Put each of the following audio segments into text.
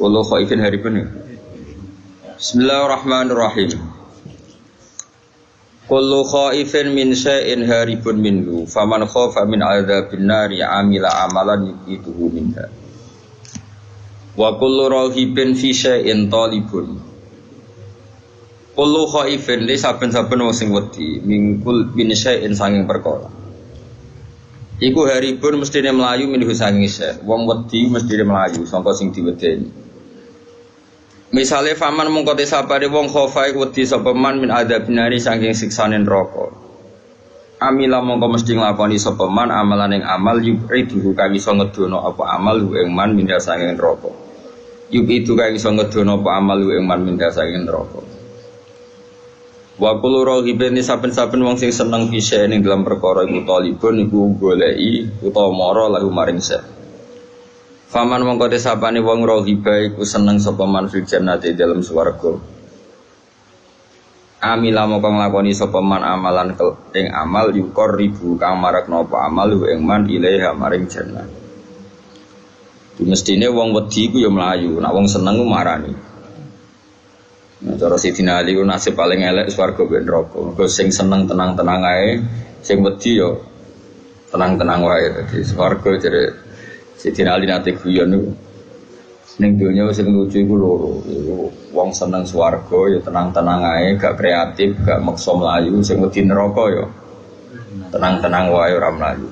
Wallahu khaifin haribun. Bismillahirrahmanirrahim. Kullu khaifin min syai'in haribun minhu faman khafa min adzabin nari amila amalan yuqituhu minha. Wa kullu rahibin fi syai'in talibun. Kullu khaifin li saben-saben wong sing wedi mingkul min syai'in sanging perkara. Iku haribun mestine melayu minhu sanging syai'. Wong wedi mestine melayu sangka sing diwedeni. Misale faman mongko te sapare wong khofa iku wedi sapa man min adzabin nari saking siksane neraka. Amila mongko mesti nglakoni sapa man amalan ing amal yuqidu kang iso ngedono apa amal ing man min saking neraka. Yuqidu kang iso ngedono apa amal ing man min saking neraka. Wa kullu raghibin saben-saben wong sing seneng bisa ning dalam perkara iku talibun iku goleki utawa mara lalu maring sek. Faman mongko desapane wong raghiba iku seneng sapa man fil jannati dalam swarga. Amila mongko nglakoni sapa man amalan ing amal yukor ribu kang marakno apa amal ing man ilaiha maring jannah. Mestine wong wedi iku ya mlayu, nek wong seneng ku marani. Nah, cara Sidina Ali ku nasib paling elek swarga ben neraka. Mergo sing seneng tenang-tenang ae, sing wedi yo tenang-tenang wae. Dadi swarga jare Sidina Ali nate guyon niku. Ning donya sing lucu iku loro. Iku wong seneng swarga ya tenang-tenang ae, gak kreatif, gak maksa mlayu. Sing wedi neraka yo tenang-tenang wae ora mlayu.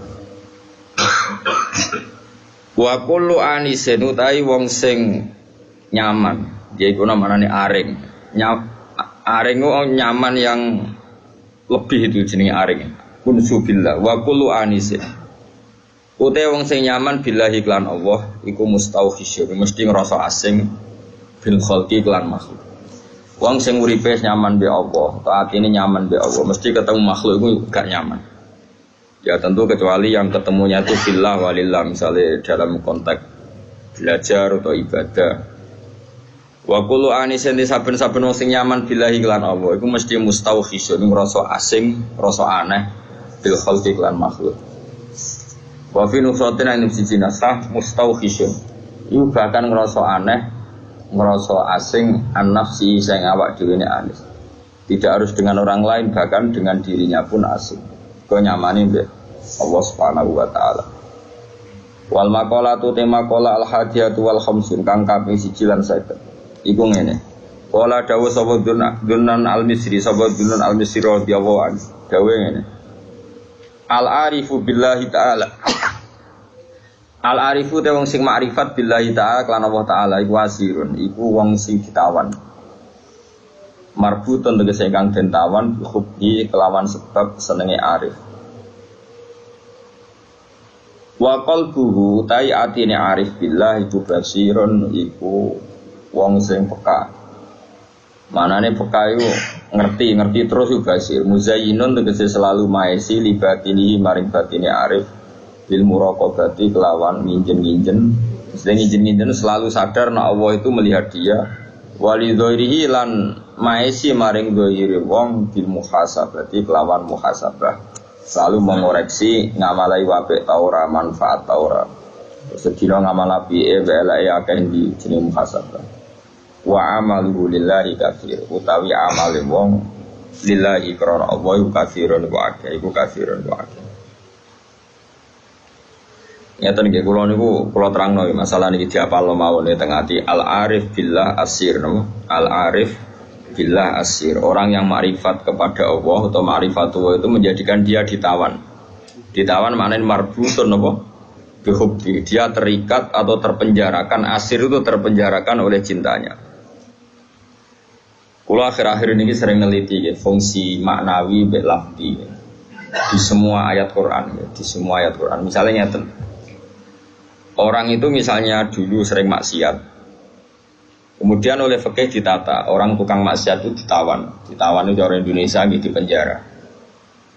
Wa kullu anisin utahi wong sing nyaman, yaiku namane aring. Aring nyaman yang lebih itu jenenge aring. Kunsubillah wa kullu anisin. Ute wong sing nyaman billahi lan Allah iku mustauhisyun, mesti ngrasa asing bil khalqi lan makhluk. Wong sing uripe nyaman be Allah, taatine nyaman be Allah, mesti ketemu makhluk iku gak nyaman. Ya tentu kecuali yang ketemunya itu billah walillah, misalnya dalam konteks belajar atau ibadah. Wa kullu anisin saben-saben wong sing nyaman billahi lan Allah iku mesti mustauhisyun, ngrasa asing, ngrasa aneh bil khalqi lan makhluk. Wa fi nusratin an siji nasah mustauhisyun. Iku bahkan ngrasa aneh, ngrasa asing an nafsi sing awak dhewe ne anis. Tidak harus dengan orang lain, bahkan dengan dirinya pun asing. Kok nyamani mbek Allah Subhanahu wa taala. Wal maqalatu tema qala al hadiyatu wal khamsun kang kaping 1 lan 50. Iku ngene. Qala dawuh sapa Dunan al-Misri, sapa Dunan al-Misri radhiyallahu anhu. Dawuh ngene. Al-arifu billahi ta'ala. Al-arifu te wong sing makrifat billahi ta'ala lan Allah taala iku asirun, iku wong sing ditawan. Marbutun tegese kang den tawan hubbi kelawan sebab senenge arif. Wa qalbuhu ta'i atine arif billahi iku basirun iku wong sing peka. Manane peka iku ngerti terus iku basir. Muzayyinun tegese selalu maesi libatini maring batine arif bil muraqabati kelawan nginjen-nginjen. Sing nginjen-nginjen selalu sadar nek Allah itu melihat dia. Walidzairihi lan maesi maring dhairi wong bil muhasabati kelawan muhasabah. Selalu mengoreksi ngamalai wapik ta ora manfaat ta ora. Sedina ngamal apike wae eleke akeh di jeneng muhasabah. Wa amaluhu lillahi katsir utawi amale wong lillahi krana Allah iku katsirun wa akeh iku katsirun wa akeh. Nyata nggih kula terangno masalah niki diapal mawon teng ati al arif billah asir no al arif billah asir orang yang makrifat kepada Allah atau makrifatu itu menjadikan dia ditawan maknanya marbutun apa bihubbi, dia terikat atau terpenjarakan. Asir itu terpenjarakan oleh cintanya. Kulo akhir-akhir ini sering neliti ya, fungsi maknawi mbek lafzi ya, di semua ayat Quran ya, di semua ayat Quran. Misalnya orang itu misalnya dulu sering maksiat, kemudian oleh fikih ditata, orang tukang maksiat itu ditawan itu orang Indonesia gitu, di penjara.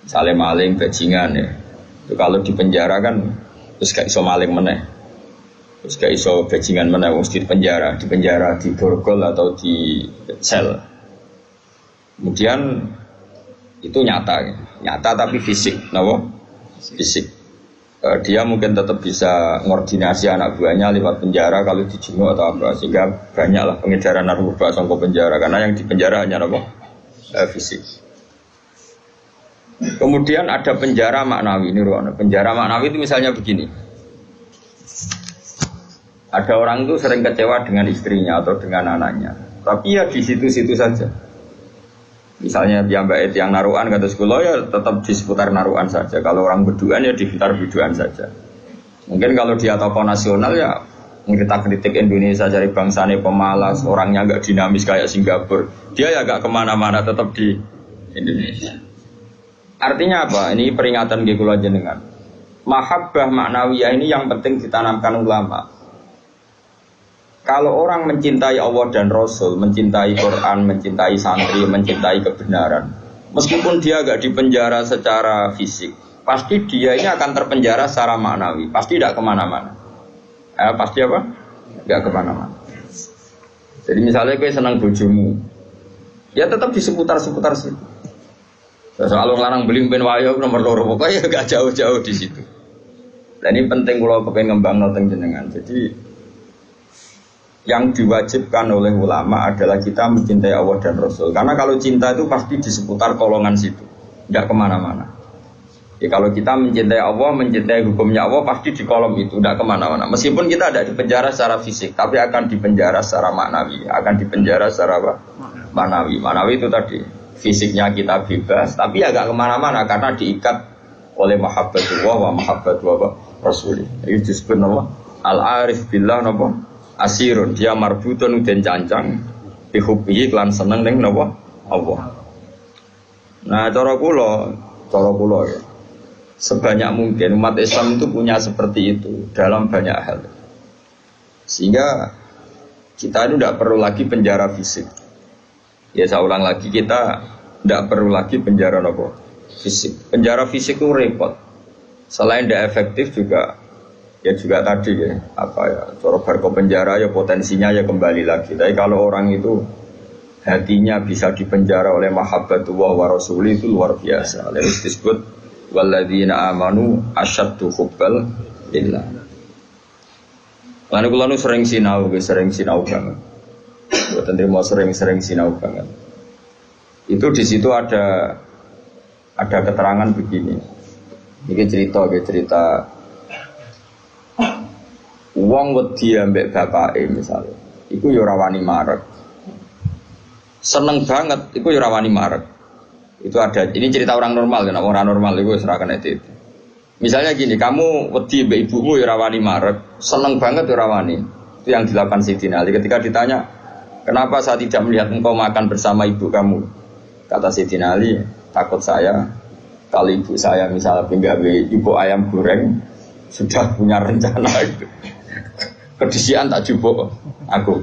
Misalnya maling, bajingan ya, itu kalau di penjara kan terus gak iso maling meneh, terus gak iso bajingan meneh, mesti di penjara, di borgol atau di sel. Kemudian itu nyata tapi fisik, fisik. dia mungkin tetap bisa ngordinasi anak buahnya lewat penjara kalau dijenguk atau apa, sehingga banyaklah pengedaran narkoba sangko penjara karena yang di penjara hanya apa? Fisik. Kemudian ada penjara maknawi ini ruang. Penjara maknawi itu misalnya begini. Ada orang itu sering kecewa dengan istrinya atau dengan anaknya, tapi ya di situ-situ saja. Misalnya dia mbak yang naruhan kata sekolah ya tetap di seputar naruhan saja. Kalau orang berduaan ya di sekitar berduaan saja. Mungkin kalau dia tokoh nasional ya kita kritik Indonesia cari bangsanya pemalas, orangnya agak dinamis kayak Singapura. Dia ya agak kemana-mana tetap di Indonesia. Artinya apa? Ini peringatan gekulah jenengan. Mahabbah maknawiyah ini yang penting ditanamkan ulama. Kalau orang mencintai Allah dan Rasul, mencintai Quran, mencintai santri, mencintai kebenaran, meskipun dia agak dipenjara secara fisik, pasti dia ini akan terpenjara secara maknawi, pasti tidak kemana-mana. Pasti apa? Tidak kemana-mana. Jadi misalnya gue senang bojomu, ya tetap di seputar-seputar situ. Soal larang beling ben wayo nomor loro, pokoknya gak jauh-jauh di situ. Dan ini penting kalau kepengen ngembang noteng jenengan. Jadi yang diwajibkan oleh ulama adalah kita mencintai Allah dan Rasul. Karena kalau cinta itu pasti di seputar kolongan situ, tidak kemana-mana. Ya, kalau kita mencintai Allah, mencintai hukumnya Allah, pasti di kolom itu, tidak kemana-mana. Meskipun kita ada di penjara secara fisik, tapi akan di penjara secara maknawi. Akan di penjara secara apa? Maknawi. Maknawi itu tadi, fisiknya kita bebas, tapi agak kemana-mana karena diikat oleh mahabbatullah wa mahabbatullah Rasul. Itu disebut nama al-arif billah nama asirun, dia marbutun dan cancang dihubungi klan seneng neng napa Allah. Nah cara kula ya, sebanyak mungkin umat Islam itu punya seperti itu dalam banyak hal, sehingga kita itu tidak perlu lagi penjara fisik. Ya saya ulang lagi, kita tidak perlu lagi penjara napa fisik. Penjara fisik itu repot, selain tidak efektif juga. Ya juga tadi ya, apa ya, cara barco penjara ya potensinya ya kembali lagi. Tapi kalau orang itu hatinya bisa dipenjara oleh mahabbatullah wa rasuli itu luar biasa. Lalu disebut walladzina amanu asyaddu hubbal lillah. Lalu kula nu sering sinau banget. Mboten trimo sering sinau banget. Itu di situ ada keterangan begini. Ini cerita wong wedi ambek bapake misalnya, iku ya ora wani marek. Seneng banget, iku ya ora wani marek. Itu ada, ini cerita orang normal kan, orang normal iku wis ora kena itu. Misalnya gini, kamu wedi ambek ibumu ya ora wani marek, seneng banget ya ora wani. Itu yang dilakukan Sayyidina Ali ketika ditanya, "Kenapa saya tidak melihat engkau makan bersama ibu kamu?" Kata Sayyidina Ali, "Takut saya kalau ibu saya misalnya penggawe ibu ayam goreng sudah punya rencana itu. Kedisian tak jupuk aku.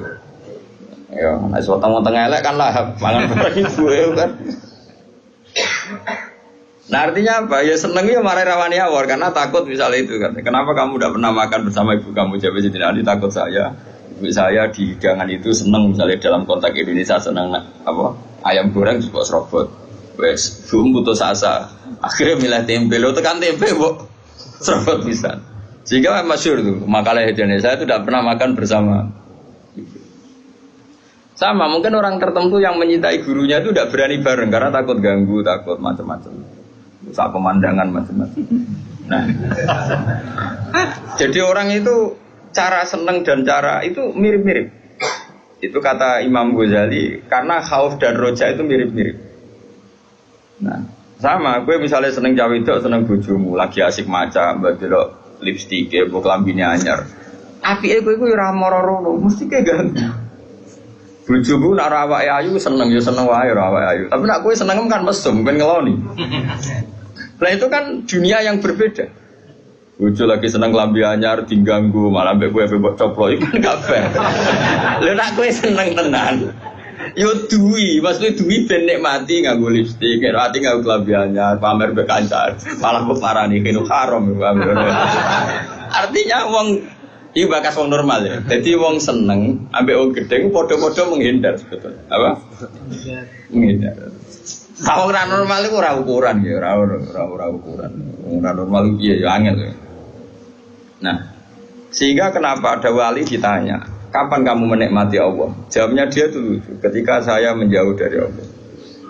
Ya, nek weteng-weteng elek kan lahap mangan bareng ibu kan." Nah artinya apa? Ya seneng ya marai rawani awal karena takut misalnya itu kan. Kenapa kamu tidak pernah makan bersama ibu kamu? Jawab Sayyidina Ali, takut saya ibu saya di hidangan itu seneng misalnya dalam konteks Indonesia seneng apa? Ayam goreng juga serobot. Wes, bumbu putus asa. Akhirnya milih tempe. Lo tekan tempe, kok serobot bisa. Sehingga masyhur tuh makalah Indonesia itu tidak pernah makan bersama. Sama mungkin orang tertentu yang mencintai gurunya itu tidak berani bareng karena takut ganggu, takut macam-macam, saat pemandangan macam-macam. Nah, jadi orang itu cara seneng dan cara itu mirip-mirip. Itu kata Imam Ghazali karena khauf dan roja itu mirip-mirip. Nah, sama, gue misalnya seneng cawe itu seneng bojomu lagi asik maca, mbak lipstik ya, buat lambine anyar. Tapi aku ora moro-moro, mesti kayak ganggu. Bojomu nak awake ayu seneng ya seneng wae awake ayu. Tapi nak kowe seneng kan mesum, ben ngeloni. Nah itu kan dunia yang berbeda. Bojo lagi seneng lambi anyar diganggu, malah mbek kowe mbok coplok iku kan gak fair. Lha nak kowe seneng tenan. Yo duwi, maksudnya duwi ben nikmati nganggo lipstik, nikmati nganggo klambi anyar, pamer mbek kancan. Malah kok parani kene haram. Artinya wong iki bakas wong normal ya. Jadi wong seneng ambek wong gedhe padha-padha menghindar sebetulnya. Apa? Menghindar. Wong ora normal iku ora ukuran ya, ora ukuran. Wong ora normal iki ya angel. Nah, sehingga kenapa ada wali ditanya, kapan kamu menikmati Allah? Jawabnya dia dulu, ketika saya menjauh dari Allah.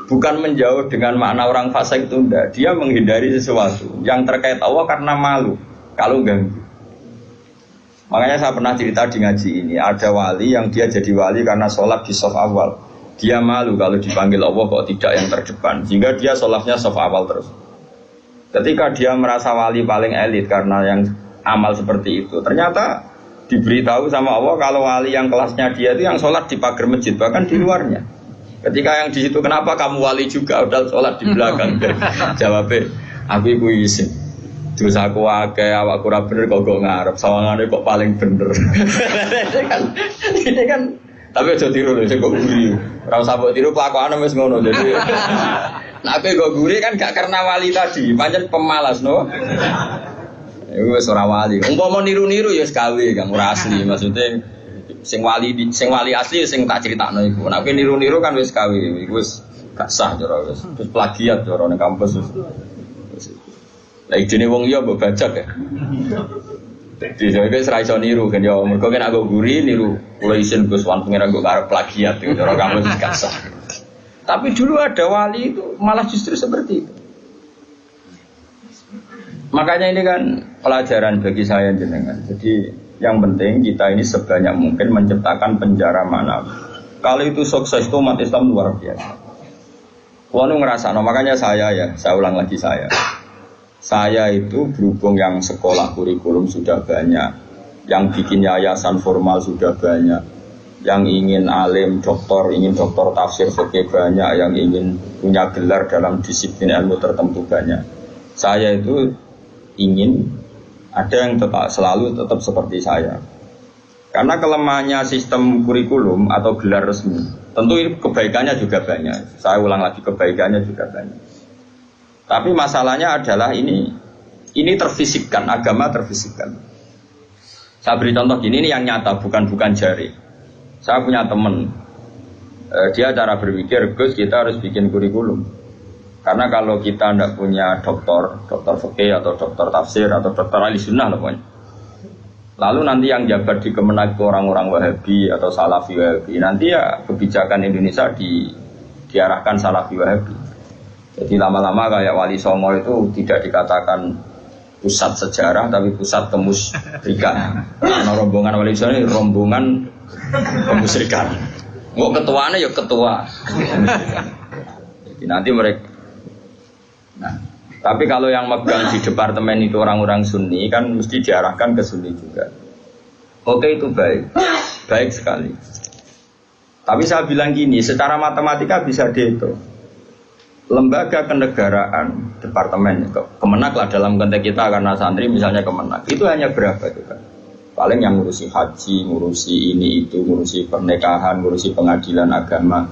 Bukan menjauh dengan makna orang fasik itu enggak. Dia menghindari sesuatu yang terkait Allah karena malu kalau ganggu. Makanya saya pernah cerita di ngaji ini, ada wali yang dia jadi wali karena sholat di shaf awal. Dia malu kalau dipanggil Allah kok tidak yang terdepan, sehingga dia sholatnya shaf awal terus. Ketika dia merasa wali paling elit karena yang amal seperti itu, ternyata diberitahu sama Allah kalau wali yang kelasnya dia itu yang sholat di pagar masjid, bahkan di luarnya. Ketika yang di situ, kenapa kamu wali juga udah sholat di belakang? Jawabnya, aku ibu izin. Terus aku akeh awak kurang bener kok ngarep, sawangane kok paling bener. Ini kan tapi aja tiru lho, sing kok guri. Ora usah mbok tiru kelakuane wis ngono. Jadi nek kok guri kan gak karena wali tadi, pancen pemalas no. Iku wis ora wali. Umpama niru-niru ya wis gawe Kang, ora asli. Maksudnya sing wali asli sing tak critakno iku. Nek niru-niru kan wis gawe, iku wis gak sah cara wis. Terus plagiat cara ning kampus wis. Lah idene wong liya mbok bajak ya. Di sini serai so niru kan ya, mereka kan aku guri niru, kalau isin Gus Wan pengen aku karep plagiat itu, orang kamu juga sah. Tapi dulu ada wali itu malah justru seperti itu. Makanya ini kan pelajaran bagi saya jenengan. Jadi yang penting kita ini sebanyak mungkin menciptakan penjara mana. Kalau itu sukses itu umat Islam luar biasa. Wanu ngerasa, no, makanya saya ulang lagi saya itu berhubung yang sekolah kurikulum sudah banyak, yang bikin yayasan formal sudah banyak, yang ingin alim, ingin doktor tafsir fikih banyak, yang ingin punya gelar dalam disiplin ilmu tertentu banyak. Saya itu ingin ada yang selalu tetap seperti saya. Karena kelemahannya sistem kurikulum atau gelar resmi, tentu kebaikannya juga banyak. Saya ulang lagi, kebaikannya juga banyak. Tapi masalahnya adalah ini terfisikkan, agama terfisikkan. Saya beri contoh gini, ini yang nyata, bukan jari. Saya punya teman, dia cara berpikir, Gus kita harus bikin kurikulum. Karena kalau kita tidak punya doktor fikih atau doktor tafsir atau doktor ahli sunnah pokoknya. Lalu nanti yang jabat di Kemenak orang-orang Wahabi atau Salafi Wahabi, nanti ya kebijakan Indonesia diarahkan Salafi Wahabi. Jadi lama-lama kayak Wali Songo itu tidak dikatakan pusat sejarah tapi pusat kemusyrikan. Karena rombongan Wali Songo ini rombongan kemusyrikan. Kok ketuanya ya ketua. Jadi nanti mereka. Nah, tapi kalau yang megang di departemen itu orang-orang Sunni kan mesti diarahkan ke Sunni juga. Oke itu baik sekali. Tapi saya bilang gini, secara matematika bisa dihitung. Lembaga kenegaraan, departemen, Kemenak lah dalam konteks kita karena santri misalnya Kemenak, itu hanya berapa itu kan? Paling yang ngurusi haji, ngurusi ini itu, ngurusi pernikahan, ngurusi pengadilan agama.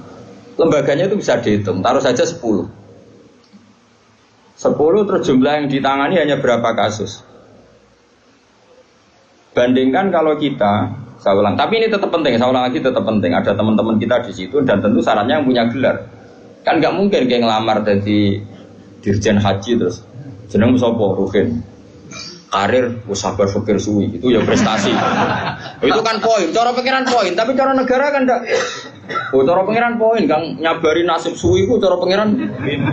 Lembaganya itu bisa dihitung, taruh saja 10 terus jumlah yang ditangani hanya berapa kasus. Bandingkan kalau kita, saya ulang, tapi ini tetap penting, saya ulang lagi tetap penting. Ada teman-teman kita di situ dan tentu syaratnya yang punya gelar. Kan nggak mungkin kayak ngelamar jadi dirjen haji terus jeneng sopo Rukin karir sabar fikir suwi itu ya prestasi. Itu kan poin, cara pengiran poin, tapi cara negara kan enggak. Cara pengiran poin, Kang nyabari nasib suwi itu cara pengiran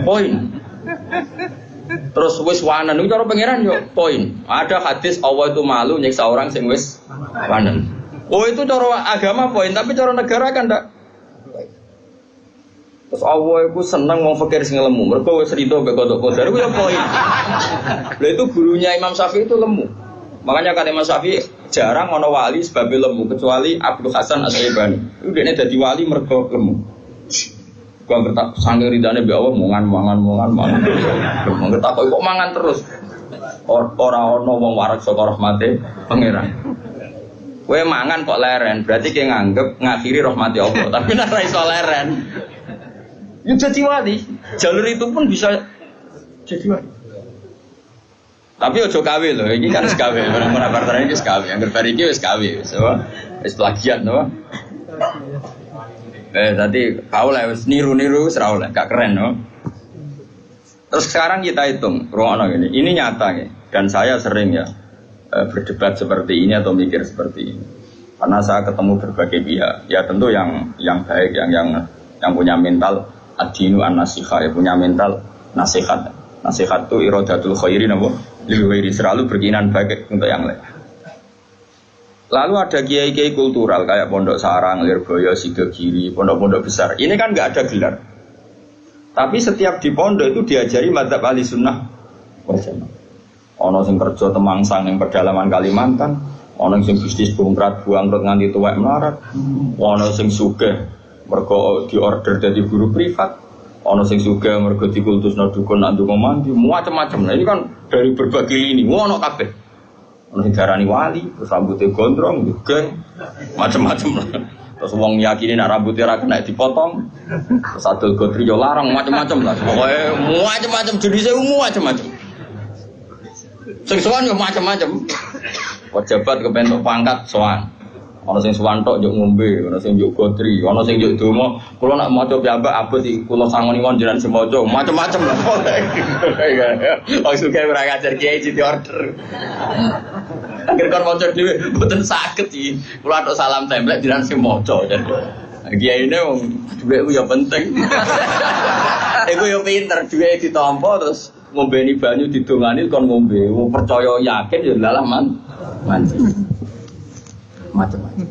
poin. Terus wis wanen itu cara pengiran yo poin. Ada hadis Allah itu malu nyiksa orang sing wis wanen. Oh itu cara agama poin, tapi cara negara kan enggak. Terus Allah itu senang mau fakir sing lemu. Mereka wis rido mbek kodok-kodok iku ya poin. Lah itu gurunya Imam Syafi'i itu lemu. Makanya kata Imam Syafi'i jarang ono wali sebab lemu kecuali Abdul Hasan As-Syaibani. Itu dene dadi wali mergo lemu. Gua ngerti sange ridane mbek Allah mangan. Ngerti kok mangan terus. Ora ono wong warak saka rahmate pangeran. Kowe mangan kok leren, berarti kowe nganggep ngakhiri rahmati Allah. Tapi nek ora iso leren ya jadi wali, jalur itu pun bisa jadi wali. Tapi ojo kawe loh, ini kan sekawe, orang-orang partner ini sekawe, yang berbariki wis kawe, wis plagiat, no. Tadi kau lah, wis niru-niru, serau lah, gak keren, no. Terus sekarang kita hitung, ruang ini nyata ya, dan saya sering ya berdebat seperti ini atau mikir seperti ini. Karena saya ketemu berbagai pihak, ya tentu yang baik, yang punya mental ad-dinu an-nasiha, ya punya mental nasihat. Nasihat itu iradatul khairin apa? Lil khairi, selalu berkeinginan baik untuk yang lain. Lalu ada kiai-kiai kultural kayak Pondok Sarang, Lirboyo, Sidogiri, pondok-pondok besar. Ini kan nggak ada gelar. Tapi setiap di pondok itu diajari madzhab ahli sunnah wal jamaah. Ono sing kerja temangsang yang pedalaman Kalimantan, ono sing bisnis bongkrat buangkrut nganti tuwek melarat, ono sing sugih mergo diorder dadi guru privat, ono sing sugih mergo dikultusno dukun nak ndonga mandi, macam-macam. Nah ini kan dari berbagai lini, ono kabeh. Ono sing darani wali, terus rambutnya gondrong, geng, macam-macam. Terus wong yakini nek rambutnya ora kena dipotong. Terus adol godri yo larang macam-macam lah. Pokoke macam-macam jenise macam-macam. Sing sowan yo macam-macam. Pejabat kepentok pangkat sowan. Ana sing sowan tok njuk ngombe, ana sing njuk godri, ana sing njuk donga. Kula nek maca piyambak abot iki kula sangoni wong jenengan semoco, macam-macam lah. Oh suka ora ngajar kiai di order. Akhir kon maca dhewe mboten saged iki. Kula tok salam template jenengan sing maca. Kiai ini wong dhuwit ku ya penting. Iku yo pinter dhuwit ditampa terus ngombeni banyu didongani kon ngombe. Percaya yakin ya lalah mandi. Macam-macam.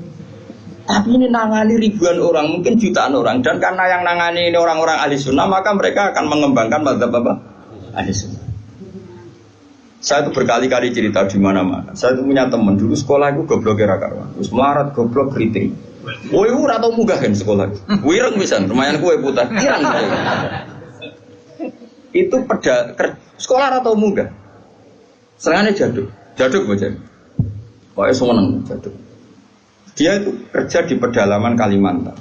Tapi ini nangani ribuan orang, mungkin jutaan orang. Dan karena yang nangani ini orang-orang ahli sunnah, maka mereka akan mengembangkan madzhab apa? Ahli sunnah. Saya itu berkali-kali cerita di mana-mana. Saya itu punya teman dulu sekolah itu goblok kira karuan, terus melarat goblok kritik. Woi ora tau munggah kan sekolah. Wireng pisan, lumayan kue putar. Kirang. Itu sekolah ora tau munggah. Serangane jaduk bocah. Pokoke seneng jaduk. Dia itu kerja di pedalaman Kalimantan.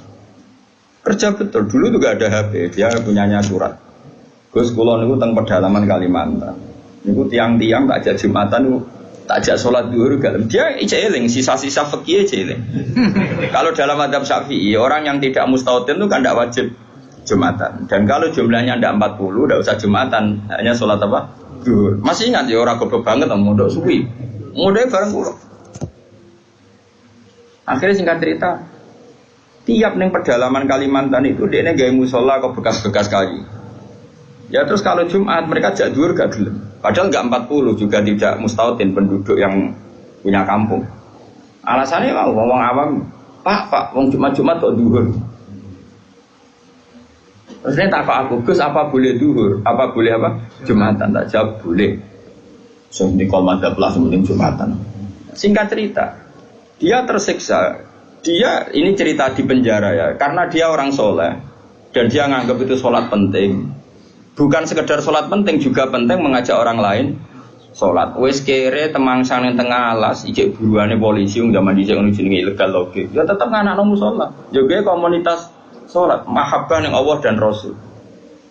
Kerja betul, dulu juga ada HP, dia punyanya surat. Gus kula niku teng pedalaman Kalimantan. Niku tiang-tiang tak ajak Jumatan, tak ajak sholat zuhur galem. Dia eling sisa-sisa fikih eling. Kalau dalam madzhab Syafi'i, orang yang tidak mustautin itu kan tidak wajib Jumatan. Dan kalau jumlahnya tidak 40, tidak usah Jumatan, hanya sholat apa? Zuhur. Masih ingat ya orang goblok banget mondok suwi. Mondoknya bareng kula. Akhirnya singkat cerita, tiap neng pedalaman Kalimantan itu dia gawe musola kok bekas-bekas kayu. Ya terus kalau Jumat mereka jak dhuwur gak gelem. Padahal enggak 40 juga tidak mustautin penduduk yang punya kampung. Alasannya mau wong awam, Pak, wong Jumat kok dhuwur. Terus dia takut aku, Gus apa boleh dhuwur? Apa boleh apa? Jumatan, tak jawab boleh. Sementing madzhab lah sementing Jumatan. Singkat cerita, dia tersiksa. Dia ini cerita di penjara ya, karena dia orang soleh dan dia nganggap itu sholat penting. Bukan sekedar sholat penting, juga penting mengajak orang lain sholat. Wes kere temangsang yang tengah alas, ijek buruannya polisi, zaman dijek jenenge ilegal logik. Ya tetap anak sholat. Juga komunitas sholat, mahabbah yang Allah dan Rasul.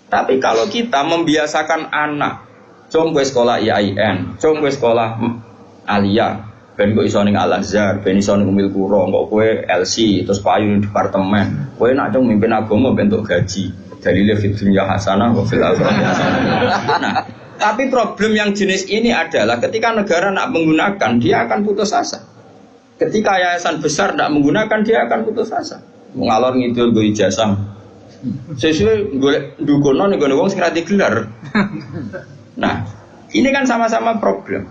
Tapi kalau kita membiasakan anak, jom gue sekolah IAIN, jom gue sekolah Aliyah, ben kok iso ning Al-Azhar, ben iso ning Umil Qura, kok kowe LC terus payu ning departemen. Kowe nak cung mimpin agama bentuk gaji. Dalile fid dunya hasanah wa fil akhirati hasanah. Nah, tapi problem yang jenis ini adalah ketika negara nak menggunakan, dia akan putus asa. Ketika yayasan besar nak menggunakan, dia akan putus asa. Mengalor ngidul go ijazah. Sesuai golek dukono ning gone wong sing ra digelar. Nah, ini kan sama-sama problem.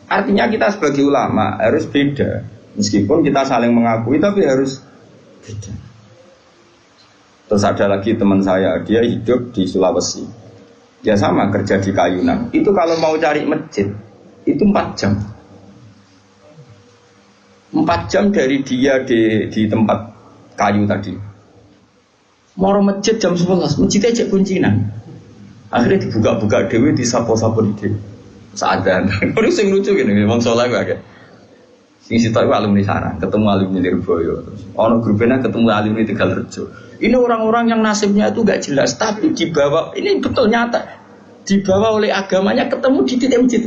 Artinya kita sebagai ulama harus beda. Meskipun kita saling mengakui tapi harus beda. Terus ada lagi teman saya, dia hidup di Sulawesi. Dia sama kerja di Kayunan. Itu kalau mau cari masjid itu 4 jam. 4 jam dari dia di tempat kayu tadi. Mau masjid jam 11, masjidnya cek kuncinan. Akhirnya dibuka-buka dewe, disapo-sapo di dewe. Seadan. Ini sing lucu gini, memang soleh gue. Sing sitok itu alumni Sarang, ketemu alumni Lirboyo. Ono grupnya ketemu alumni Tegalrejo. Ini orang-orang yang nasibnya itu gak jelas, tapi dibawa, ini betul nyata, dibawa oleh agamanya ketemu di titik masjid.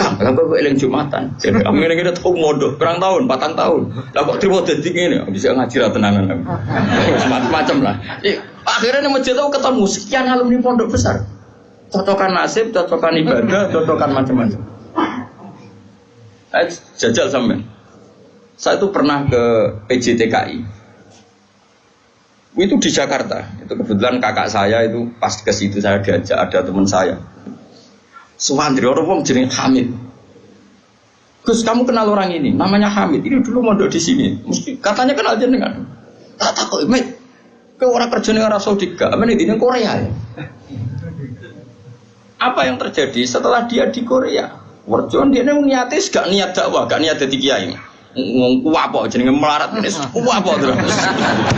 Kang, kenapa kok eling Jumatan? Kami ini kita tahu modal, berang tahun, 4 tahun. Lah kok terima jadi ini, bisa ngaji lah tenanan. Macam-macam lah. Akhirnya di masjid itu ketemu sekian alumni pondok besar. Cocokan nasib, cocokan ibadah, cocokan macam-macam. Jajal sampean. Saya itu pernah ke PJTKI. Itu di Jakarta. Itu kebetulan kakak saya itu pas ke situ saya diajak ada teman saya. Suwandri orang wong jenenge Hamid. Gus, kamu kenal orang ini? Namanya Hamid. Ini dulu mondok di sini. Mesti katanya kenal jenengan. Tak takut, Mek. Ke orang kerja ning Arab Saudi gak, men di Korea ya. Apa yang terjadi setelah dia di Korea? Warjon dia niate gak niat dakwah, gak niat dadi kiai. Ngomong kuwapo jenenge melarat wis kuwapo terus.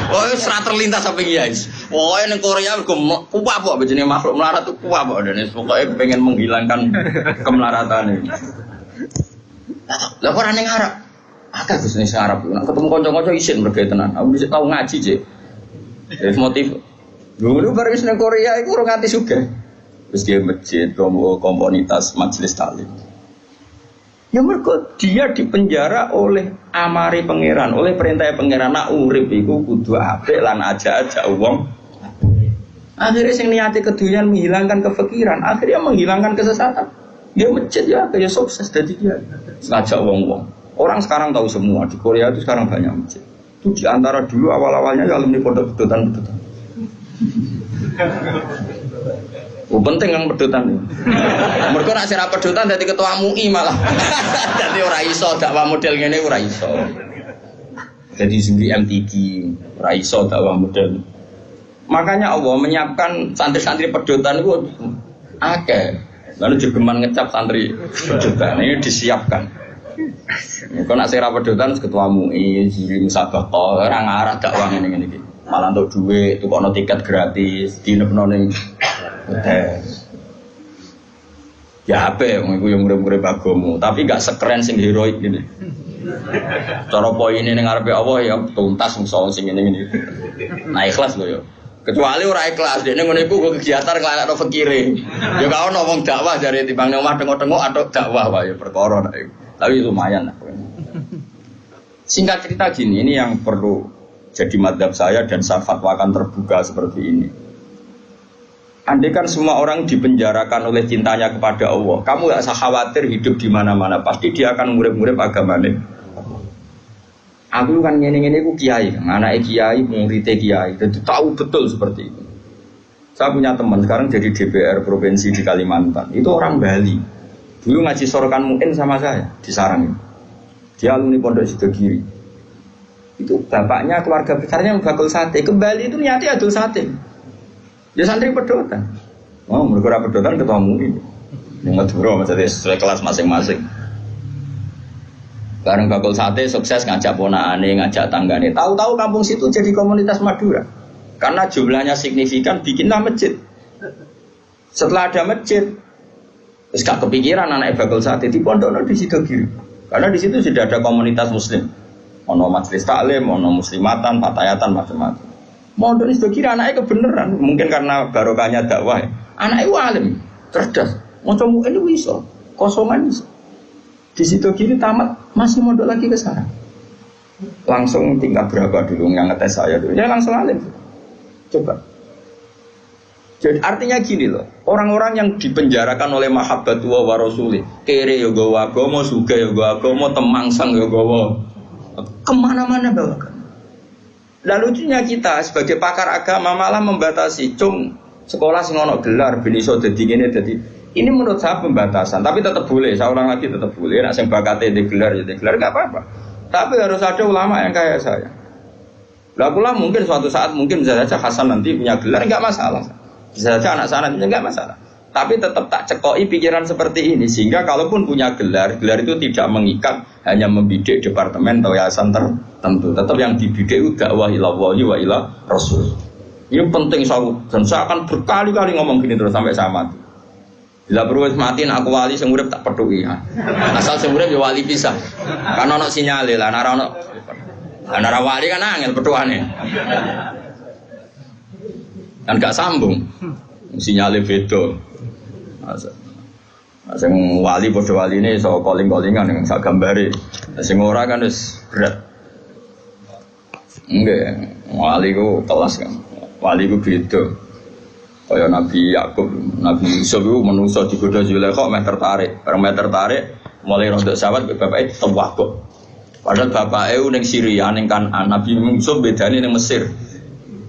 Oh wis ra terlintas sampe kiai. Pokoke ning Korea kuwapo jenenge makhluk melarat tuh kuwapo dene pokoke pengen menghilangkan kemelaratan ini. Lah kok ora ning Arab? Akeh Gus ning Arab. Nek ketemu kanca-kanca isin mergo tenan. Aku bisa tau ngaji, Cek. Wis motif. Dulu bareng ning Korea iku ora nganti sugih. Terus dia masjid, komunitas majelis taklim. Ya mergo dia dipenjara oleh amari pangeran, oleh perintah pangeran nak urip iku kudu apik lan aja wong. Akhirnya sing niate kedunyan menghilangkan kefikiran, akhirnya menghilangkan kesesatan. Dia masjid ya kayak sukses dadi dia. Ngajak wong-wong. Orang sekarang tahu semua di Korea itu sekarang banyak masjid. Itu di antara dulu awal-awalnya alumni pondok pedotan. Penting yang pedotan. Mereka nak sira pedotan dadi ketua MUI malah. Dadi ora iso dakwah model ngene ora iso. Jadi sendiri MTQ ora iso dakwah model. Makanya Allah menyiapkan santri-santri pedotan itu akeh. Lalu jegeman ngecap santri pedotan ini disiapkan. Mereka nak sira pedotan ketua MUI, juri musabaqah, ora ngarah dakwah ngene-ngene iki. Malah untuk duit, tukokno tiket gratis, dinepno ning ya apa ya, aku yang murid-murid agama, tapi gak sekeren sing heroik gini. Cara poin ini ngarepe Allah ya tuntas soal sing ini. Nah ikhlas loh ya. Kecuali ora ikhlas, dene ngono iku kegiatan nglakokno fikire. Ya gak ono wong dakwah dari timbang nang omah tengok-tengok atau dakwah wae perkara. Tapi lumayan lah. Singkat cerita gini, ini yang perlu jadi madhab saya dan saya fatwakan terbuka seperti ini. Andai kan semua orang dipenjarakan oleh cintanya kepada Allah, kamu gak usah khawatir hidup di mana-mana, pasti dia akan murid-murid agamanya. Aku kan ngene-ngene ku kiai, anake kiai, muridé kiai, jadi tahu betul seperti itu. Saya punya teman sekarang jadi DPR provinsi di Kalimantan, itu orang Bali. Dulu ngaji sorokan muin sama saya di Sarang. Dia alumni Pondok Sidogiri. Itu bapaknya keluarga besarnya bakul sate. Ke Bali itu niatnya adul sate. Ya santri pedotan. Oh, mereka pedotan ketemu ini. Yang Madura maksudnya sesuai kelas masing-masing. Bareng bakul sate sukses ngajak ponakane, ngajak tanggane. Tahu-tahu kampung situ jadi komunitas Madura. Karena jumlahnya signifikan bikinlah masjid. Setelah ada masjid, terus gak kepikiran anak bakul sate di pondok di Sidogiri. Karena di situ sudah ada komunitas muslim. Ono majelis taklim, ono muslimatan, patayatan macam-macam. Mondok itu kira anaknya kebenaran, mungkin karena barokahnya dakwah. Anaknya alim, cerdas. Macam ini bisa, kosongan bisa. Di situ kiri tamat masih mondok lagi ke sana. Langsung tingkat berapa dulu yang ngetes saya dulu? Ya langsung alim. Coba. Jadi artinya gini loh, orang-orang yang dipenjarakan oleh mahabbatullah wa rasulih, kere yo gawa agama, suga yo gawa agama, temangsang yo gawa kemana-mana bawakan. Lalu lucunya kita sebagai pakar agama malah membatasi, sekolah sing ono gelar ben iso dadi ngene dadi. Ini menurut saya pembatasan, tapi tetap boleh. Saya ulang lagi tetap boleh. Nek sing bakate di gelar ya di gelar enggak apa-apa. Tapi harus ada ulama yang kayak saya. Lah pula mungkin suatu saat mungkin bisa saja Hasan nanti punya gelar enggak masalah. Bisa saja anak sana enggak masalah. Tapi tetap tak cekoi pikiran seperti ini sehingga kalaupun punya gelar, gelar itu tidak mengikat hanya membidik departemen atau yayasan tertentu. Tetap yang dibidik itu dakwah ilallahi wa ila rasul. Ini penting dan saya akan berkali-kali ngomong gini terus sampai saya mati. Bila perlu mati aku wali sing urip tak peduli ya. Asal sing urip ya wali bisa. Karena ono sinyale lah ana wali kan angel petuane. Kan gak sambung. Sinyale beda. Sing wali padha waline iso calling-callingan yang sak gambare. Sing ora kan wis berat. Enggak, wali ku kelas kan. Wali ku beda. Kaya Nabi Yakub, Nabi Yusuf itu manusia digoda Zulaikha meh tertarik. Bareng meh tertarik, mulai rontok sahabat bapaknya tewah kok. Padahal bapaknya ning Syria ning Kanaan, Nabi Yusuf bedane ning Mesir.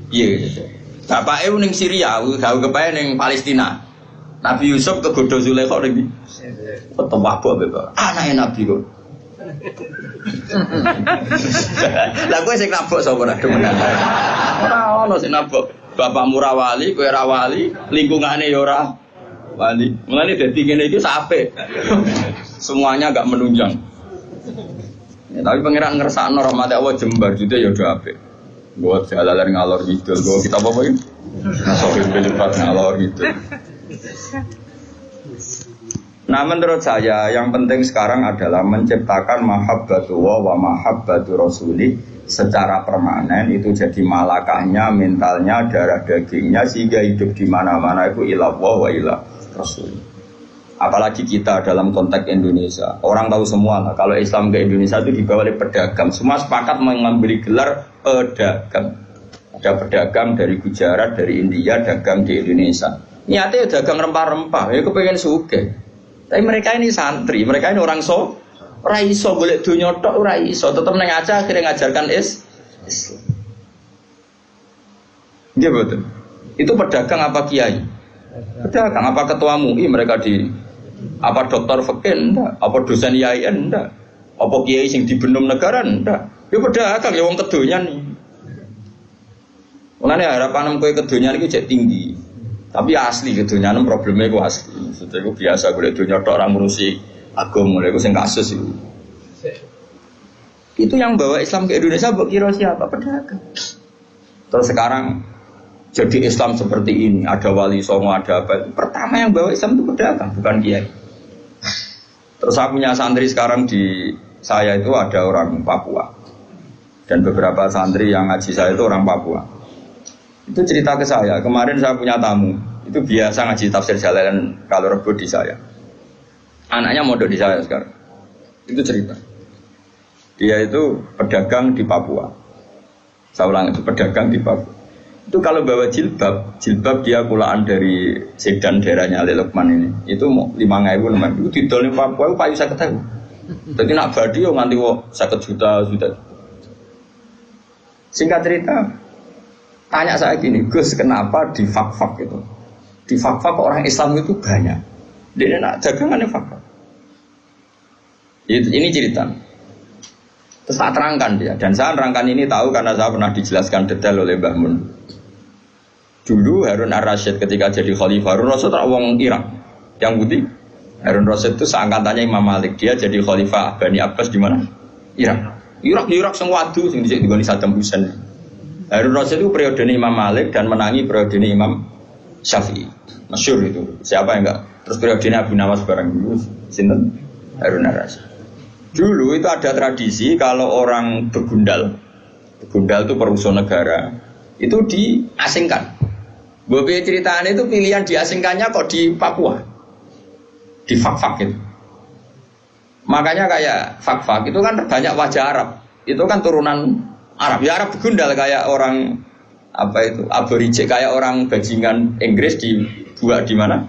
Iya. Bapaknya ning Syria, gawe kepae ning Palestina. Nabi Yusuf kegodo Zulaikha ning tewah kok bapak. Anake Nabi kok. Lah kowe sing nabok sapa ora demenan. Ora ono sing nabok. Bapakmu ra wali, kowe ra wali, lingkungane ya ora wali. Mulane dadi ngene iki sampe. Semuanya enggak menunjang. Ya, tapi pangeran ngersakno rahmat Allah jembar jute ya do apik. Buat jalalan ngalor ngidul, go kita apa iki? Sohib belipat ngalor ngidul. Nah menurut saya yang penting sekarang adalah menciptakan mahabbatullah wa mahabbatu rasuli secara permanen itu jadi malakahnya, mentalnya, darah dagingnya sehingga hidup di mana-mana itu ilallah wa ilah rasul. Apalagi kita dalam konteks Indonesia, orang tahu semua lah kalau Islam ke Indonesia itu dibawa oleh pedagang, semua sepakat mengambil gelar pedagang. Ada pedagang dari Gujarat, dari India, dagang di Indonesia. Niatnya dagang rempah-rempah, ya kepengen sugih. Tapi mereka ini santri, mereka ini orang ora iso golek donya tok ora iso, tetep nang Aceh akhirnya ngajarkan Islam. Nggih betul. Itu pedagang apa kiai? Pedagang apa ketua MUI mereka di apa dokter fikih ndak, apa dosen IAIN ndak, apa kiai sing dibenum negara ndak. Ya pedagang ya wong kedonyan nih. Mulane harapan kowe kedonyan iki cek tinggi. Tapi asli kedonyan problemnya ku asli. Maksudnya ku biasa golek donya tok ora ngurusi agama, lha iku sing kasus itu. Itu yang bawa Islam ke Indonesia mbok kira siapa? Pedagang. Terus sekarang jadi Islam seperti ini, ada wali songo, ada apa. Pertama yang bawa Islam itu pedagang, bukan kiai. Terus saya punya santri sekarang di saya itu ada orang Papua. Dan beberapa santri yang ngaji saya itu orang Papua. Itu cerita ke saya, kemarin saya punya tamu, itu biasa ngaji tafsir Jalalain kalau Rebo di saya. Anaknya mondok di saya sekarang. Itu cerita. Dia itu pedagang di Papua. Saya ulang itu pedagang di Papua. Itu kalau bawa jilbab dia kulaan dari Sedan daerahnya Ali Lukman ini. Itu mau 5.000 nomor. Itu didol di Papua itu payu 50.000. Jadi nak badi yo nganti 50 juta. Singkat cerita, tanya saya gini, Gus, kenapa di fak-fak itu? Di fak-fak orang Islam itu banyak. Dia nak dagangannya fak-fak. Ini cerita. Terus tak terangkan dia. Dan saya terangkan ini tahu karena saya pernah dijelaskan detail oleh Mbah Mun. Dulu Harun Ar-Rasyid ketika jadi khalifah, Harun Rasyid orang Irak. Yang putih, Harun Rasyid itu seangkatannya Imam Malik. Dia jadi khalifah Bani Abbas di mana? Irak. Irak semua wadu sing dicek digoni Saddam Hussein. Harun Rasyid itu periode Imam Malik dan menangi periode Imam Syafi'i. Masyhur itu. Siapa yang enggak? Terus periode Abu Nawas bareng dulu sinten? Harun Ar-Rasyid. Dulu itu ada tradisi kalau orang begundal itu perusahaan negara, itu diasingkan. Bobi ceritanya itu pilihan diasingkannya kok di Papua, di fak-fak itu. Makanya kayak fak-fak itu kan banyak wajah Arab, itu kan turunan Arab. Ya Arab begundal kayak orang apa itu aborigin, kayak orang bajingan Inggris dibuat di mana?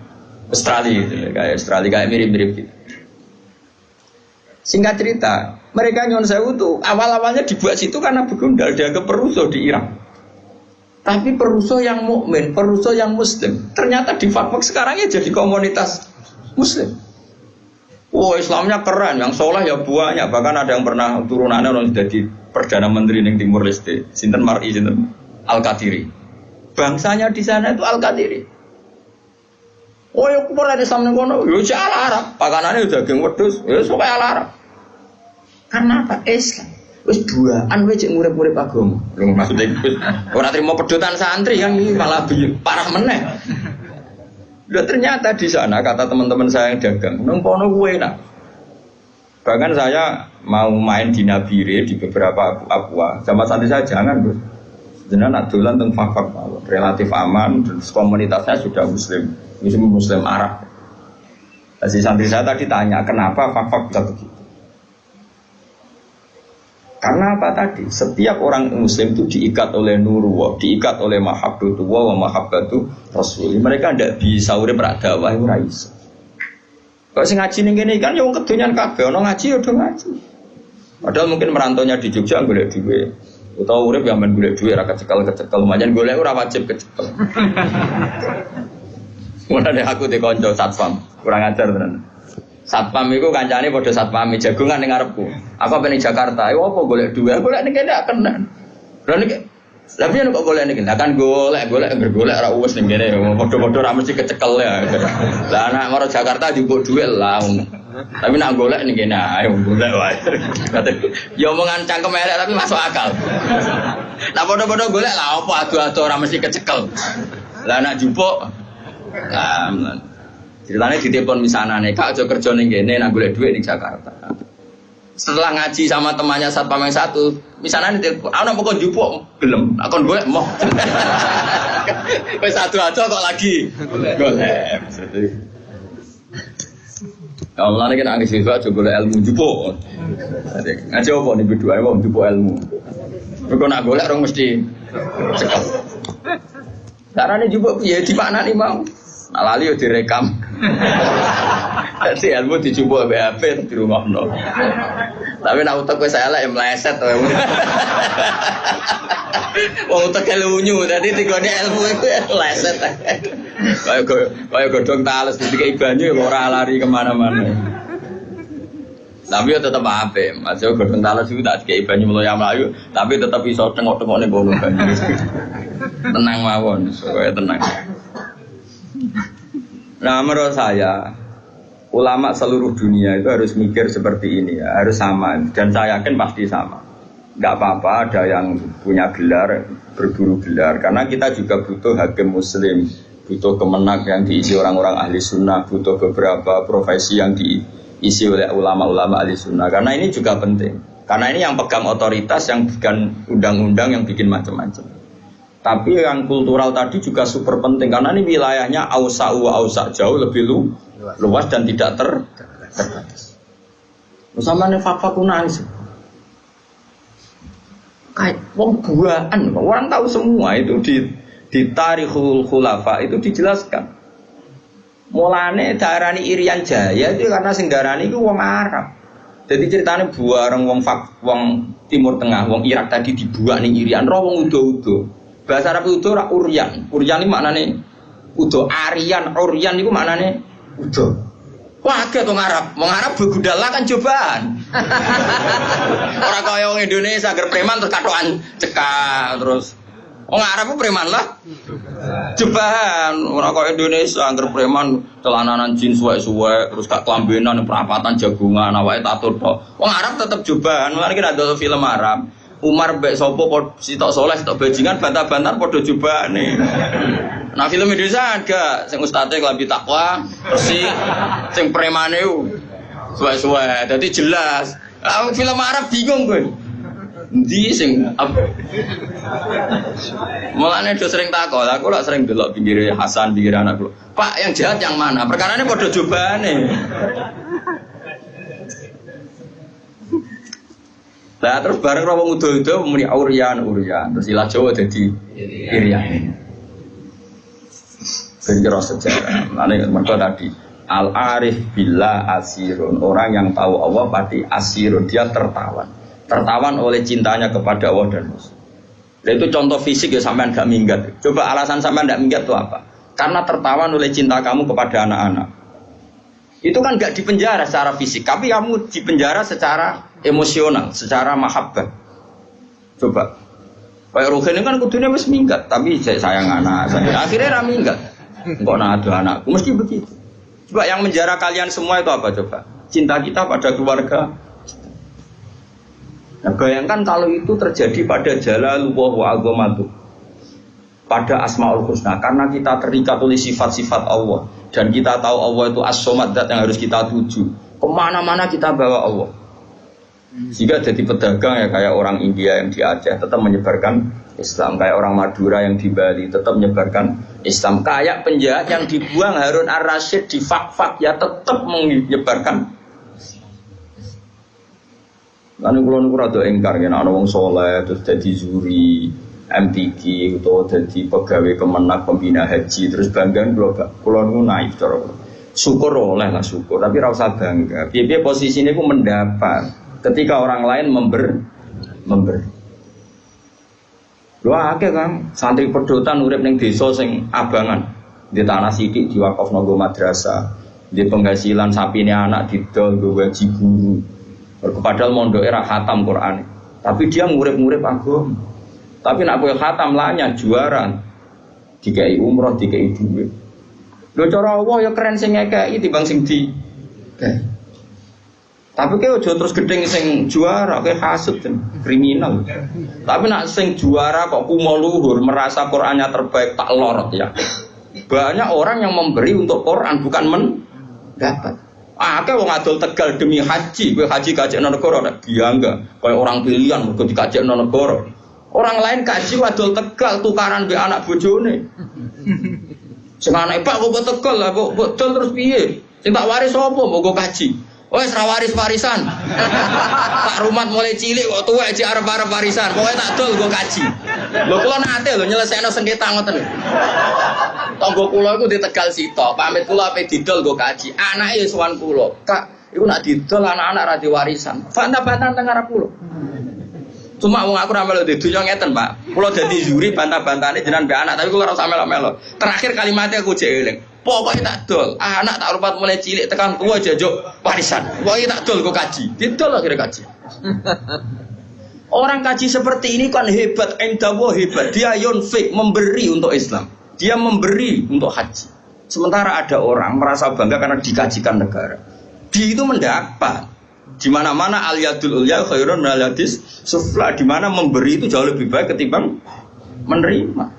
Australia gitu, kayak Australia kayak mirip-mirip gitu. Singkat cerita, mereka Nyon Sewu tuh awal-awalnya dibuat situ karena begundal dia ke perusuh di Irak. Tapi perusuh yang mukmin, perusuh yang Muslim, ternyata di Fakfak sekarang ya jadi komunitas Muslim. Wah, Islamnya keren, yang soleh ya banyak. Bahkan ada yang pernah turunannya orang jadi perdana menteri di Timur Leste, Sinten Mar'i, Sinten Al-Qadiri. Bangsanya di sana itu Al-Qadiri. Oh ya kupur ada Islam kono, yo ala Arab, pakanane udah geng wedhus, ya sok ala Arab. Karena apa? Islam. Wis duaan wae cek murid-murid agama. Lho maksudnya ora trimo pedotan santri yang ini malah parah meneh. Lho ternyata di sana kata teman-teman saya yang dagang, nang kono kuwe enak. Bahkan saya mau main di Nabire di beberapa Papua, sama santri saya jangan, Bos. Jenengan nak dolan teng Fakfak relatif aman dan komunitasnya sudah Muslim Arab. Si santri saya tadi tanya, kenapa Fakfak bisa begitu? Karena apa tadi? Setiap orang Muslim itu diikat oleh nurullah, diikat oleh mahabbatullah wa mahabbatu rasul. Mereka tidak bisa urip rak dakwah ora iso. Kok sing ngaji ning kene kan ya wong kedonyan kabeh, ono ngaji ya udah ngaji. Padahal mungkin merantaunya di Jogja golek duit. Utawa urip yang men golek duit ra kecekel-kecekel, manjen golek ora wajib kecekel. Mulane aku di kanca satpam, kurang ajar tenan. Satpam iku kancane padha satpam jagongan ning ngarepku. Aku apa ning Jakarta, ayo apa golek duit? Golek ning kene gak kena. Lah nek lha piye kok golek ning kene? Lah kan golek ora uwes ning kene, padha-padha ra mesti kecekel ya. Lah anak maro Jakarta njupuk duit lah. Tapi nak golek ning kene ayo golek wae. Ya omongan cangkem elek tapi masuk akal. Lah padha-padha golek lah apa adu-adu ora mesti kecekel. Lah nak njupuk ceritanya di telepon misanane, Kak aja kerja ning kene nak golek duit ning Jakarta. Setelah ngaji sama temannya satpam yang satu, misanane telepon, ana kok njupuk gelem, akon golek moh. Wis satu aja kok lagi golek. Ya Allah nek nang siswa aja golek ilmu njupuk. Ngaji opo ning bidua wong njupuk ilmu. Kok nak golek rong mesti cekap. Carane njupuk piye dipaknani mau. Nah, lali yo direkam. Dadi ilmu dijupuk HP di rumahno. Tapi nek utek wis elek meleset to. Wong utek lunyu, dadi digone ilmu iku meleset. Kaya godhong tales dikai banyu ora lari kemana-mana. Tapi yo tetep apik. Masih godhong tales iku tak dikai banyu mlayu, tapi tetep iso tengok-tengok ning kono banyu. Tenang mawon, supaya tenang. Nah menurut saya ulama seluruh dunia itu harus mikir seperti ini ya, harus sama dan saya yakin pasti sama. Nggak apa-apa ada yang punya gelar, berburu gelar karena kita juga butuh hakim muslim, butuh kemenak yang diisi orang-orang ahli sunnah, butuh beberapa profesi yang diisi oleh ulama-ulama ahli sunnah karena ini juga penting. Karena ini yang pegang otoritas, yang bikin undang-undang, yang bikin macam-macam. Tapi yang kultural tadi juga super penting karena ini wilayahnya ausa jauh lebih luas dan tidak terbatas. Sama nih fakta kunanis. Kayak wong buaan, orang tahu semua itu di Tarikhul Khulafa itu dijelaskan. Mulane darani Irian Jaya itu karena sing darani itu wong Arab. Jadi ceritanya buareng wong Timur Tengah, wong Irak tadi dibuat ning Irian, roh wong udo-udo. Bahasa Arab itu ora uryan. Uryan iki maknane udo, Aryan, uryan iku maknane udo. Wah, agak wong Arab. Wong Arab begudala kan cobaan. Ora kaya wong Indonesia agar preman terus katokan cekak terus. Wong Arab ku preman lah. Cobaan. Ora kaya Indonesia agar preman celananan jeans suwe-suwe terus gak kelambenan perapatan jagungan awake tatur tok. Wong Arab tetep cobaan. Mulane kira ada film Arab. Umar mbek sapa sitok soleh sitok bajingan bantah-bantar padha jobane. Nah film Indonesia agak sing ustate klambi takwa, bersih, sing premane suwe-suwe. Dadi jelas. Film Arab bingung kowe. Endi sing mulane do sering takok, aku lak sering delok pinggire Hasan, pinggire anak kula. Pak yang jahat yang mana? Perkarane padha jobane. Nah terus bareng wong udo-udo muni uryan terus ilah Jawa dadi Irian. Penjero sejarah. Mane mergo tadi al arif billah asirun, orang yang tahu Allah pasti asirun, dia tertawan oleh cintanya kepada Allah dan Rasul. Nah, itu contoh fisik ya sampean gak minggat. Coba alasan sampean gak minggat itu apa? Karena tertawan oleh cinta kamu kepada anak-anak. Itu kan gak dipenjara secara fisik, tapi kamu dipenjara secara emosional, secara mahabbah. Coba, kayak Ruhin ini kan kudunya wis minggat, tapi saya sayang anak, akhirnya minggat. Kok ada anakku, mesti begitu. Coba yang menjara kalian semua itu apa coba? Cinta kita pada keluarga. Nah, bayangkan kalau itu terjadi pada Jalalullah wa azamatuh, pada Asmaul Husna, karena kita terikat oleh sifat-sifat Allah dan kita tahu Allah itu as-somad, zat yang harus kita tuju. Kemana-mana kita bawa Allah. Jika jadi pedagang ya kayak orang India yang di Aceh tetap menyebarkan Islam, kayak orang Madura yang di Bali tetap menyebarkan Islam, kayak penjahat yang dibuang Harun Ar-Rasyid di Fak-Fak ya tetap menyebarkan. Lalu kalau nunggu rada engkar kan, ada orang soleh terus jadi juri MTQ atau jadi pegawai kemenak pembina haji terus banggaan kalau nunggu naik cara. syukur oleh lah syukur, tapi ora usah bangga. Piye-piye posisine ku mendapat ketika orang lain memberi. Lho akeh kan santri pedotan urip ning desa sing abangan, di tanah sithik diwakafno nggo madrasah, di penghasilan sapine anak didol nggo gaji guru. Padahal mondoke ra khatam Quran, tapi dia ngurip-ngurip agama. Tapi nak kowe khatam lanya juara, dikai umroh, dikai duit. Lho cara Allah ya keren sing ngekeki timbang sing di. Tapi kowe aja terus gedeng sing juara, kowe hasud kriminal. Tapi nak sing juara kok kumo luhur, merasa Qur'annya terbaik, tak lorot ya. Banyak orang yang memberi untuk Quran bukan mendapat. Akeh wong adol Tegal demi haji, kowe haji kajekno negara nek biangga, kaya orang pilihan mergo dikajekno negara. Orang lain kaji adol Tegal tukaran mbek anak bojone. Sing anake Pak kok Tegal lah kok betul terus piye? Sing tak waris sapa mbok kaji? Wes ra waris-warisan. Tak rumat mulai cilik kok tuwek iki arep-arep warisan. Pokoke tak dol nggo kaji. Lho kula nate lho nyelesekno sengketa ngoten. Tangga kula iku di Tegal sitok, pamit kula ape didol nggo kaji. Anake ya sowan kula. Kak, iku nak didol anak-anak ra diwarisan. Bantah-bantahan teng arep kula. Cuma wong aku ra melu di dunya ngeten, Pak. Kula dadi juri bantah-bantahane jenengan mbek anak, tapi kula ora usah melo-melo. Terakhir kalimatnya aku jek eling. Pokoknya tak dol, anak tak rupat mulai cilik tekan tua jajuk warisan. Pokoknya tak dol kok kaji, didol akhirnya kaji. Orang kaji seperti ini kan hebat, endawo hebat. Dia yunfik, memberi untuk Islam. Dia memberi untuk haji. Sementara ada orang merasa bangga karena dikajikan negara. Dia itu mendapat. Di mana-mana al-yadul ulya khairun minal yadis sufla. Di mana memberi itu jauh lebih baik ketimbang menerima.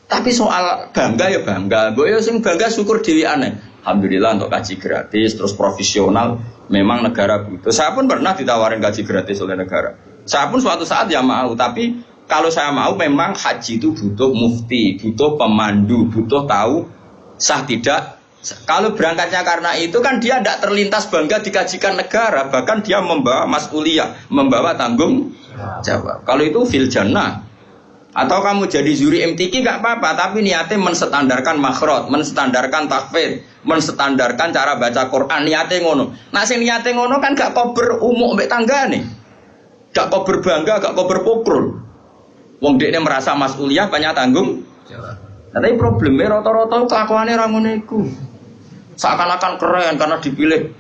Tapi soal bangga ya bangga, gue ya sing bangga syukur diri aneh. Alhamdulillah untuk kaji gratis, terus profesional. Memang negara butuh. Saya pun pernah ditawarin kaji gratis oleh negara. Saya pun suatu saat ya mau. Tapi kalau saya mau, memang haji itu butuh mufti, butuh pemandu, butuh tahu sah tidak. Kalau berangkatnya karena itu kan dia tidak terlintas bangga dikajikan negara, bahkan dia membawa mas'uliyah, membawa tanggung jawab. Kalau itu fil jannah. Atau kamu jadi juri MTQ gak apa-apa, tapi niatnya menstandarkan makhraj, menstandarkan tahfidz, menstandarkan cara baca Quran, niatnya ngono. Nah sing niatnya ngono kan gak kober umuk mbek tanggane. Gak kober bangga, gak kober pokrol. Wong dekne merasa mas'uliyah banyak tanggung jawab. Nah, tapi problemnya rata-rata kelakuannya ra ngono iku. Seakan-akan keren karena dipilih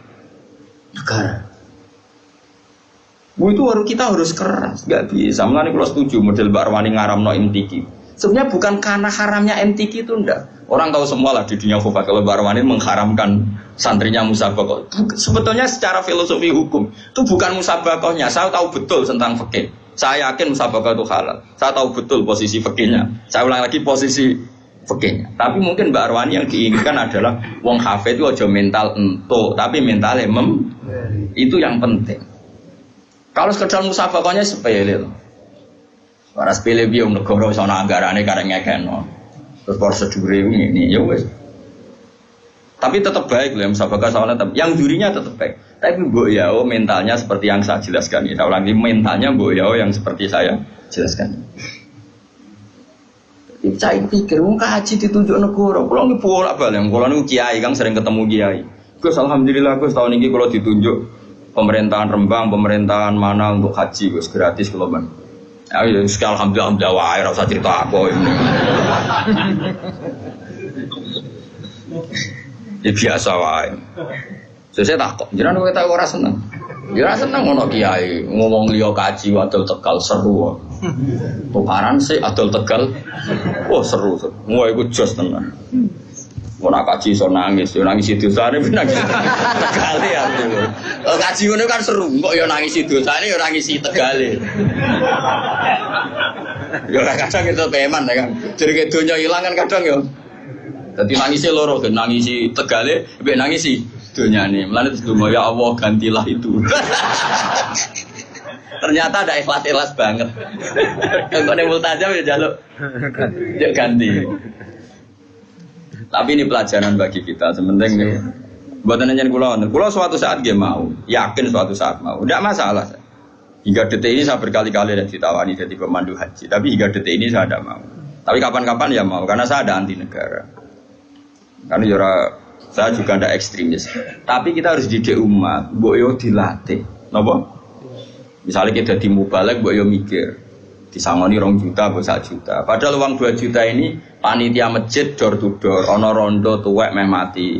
negara. Itu kita harus keras, nggak bisa. Mulane kalau setuju model Mbak Arwani ngaramno MTQ. Sebenarnya bukan karena haramnya MTQ itu enggak. Orang tahu semua lah di dunia fikih kalau Mbak Arwani mengharamkan santrinya musabaqah. Sebetulnya secara filosofi hukum itu bukan musabaqahnya. Saya tahu betul tentang fikih. Saya yakin musabaqah itu halal. Saya tahu betul posisi fikihnya. Saya ulang lagi posisi fikihnya. Tapi mungkin Mbak Arwani yang diinginkan adalah wong hafid itu aja mental entuk, tapi mentalnya itu yang penting. Kalau sekedar musabaqahnya sepele loh. Para sepele biom negara sono anggarane kareng ngekeno. Terus prosedur ini ya wis. Tapi tetap baik loh musabaqah soalnya yang jurinya tetap baik. Tapi Mbok Yao mentalnya seperti yang saya jelaskan ini. Saya ulangi mentalnya Mbok Yao yang seperti saya jelaskan. Saya pikir wong kaji ditunjuk negara. Kulo nggih bolak-balik. Kulo niku kiai kang sering ketemu kiai. Gus alhamdulillah Gus tahun ini kulo ditunjuk pemerintahan Rembang, pemerintahan mana untuk haji, Gus gratis kalau ban. Ya, alhamdulillah, wae ora usah cerita aku ini. Ya biasa wae. Saya takut, jenengan kowe tak ora seneng. Ya ora seneng ngono kiai ngomong liya kaji wadul Tegal seru. Tukaran sih adol Tegal. Wah seru. Wah iku jos tenan. Ora kaji iso nangis, yo nangis dosane nangis. Tegale ya. Kaji ngono kan seru, kok yo nangis dosane yo nangis Tegale. Yo kadang itu peman ya kan. Jadi donya ilang kan kadang yo. Dadi nangise loro, nangisi Tegale, mbek nangisi donyane. Mulane terus ndonga ya Allah gantilah itu. Ternyata ada ikhlas-ikhlas banget. Kok nek multajam ya jaluk. Ya ganti. Tapi ini pelajaran bagi kita. Sementing buat nanya kulo suatu saat dia mau, yakin suatu saat mau, tidak masalah. Hingga detik ini saya berkali-kali ditawani jadi pemandu haji, tapi hingga detik ini saya tidak mau. Tapi kapan-kapan ya mau, karena saya ada anti negara. Karena Saya juga tidak ekstremis. Tapi kita harus didik umat. Mbok yo dilatih. Napa? Misalnya kita di mubalek, mbok yo mikir. Disangoni 2 juta, mbok 1 juta. Padahal uang 2 juta ini panitia masjid door to door. Ono rondo tuwek meh mati.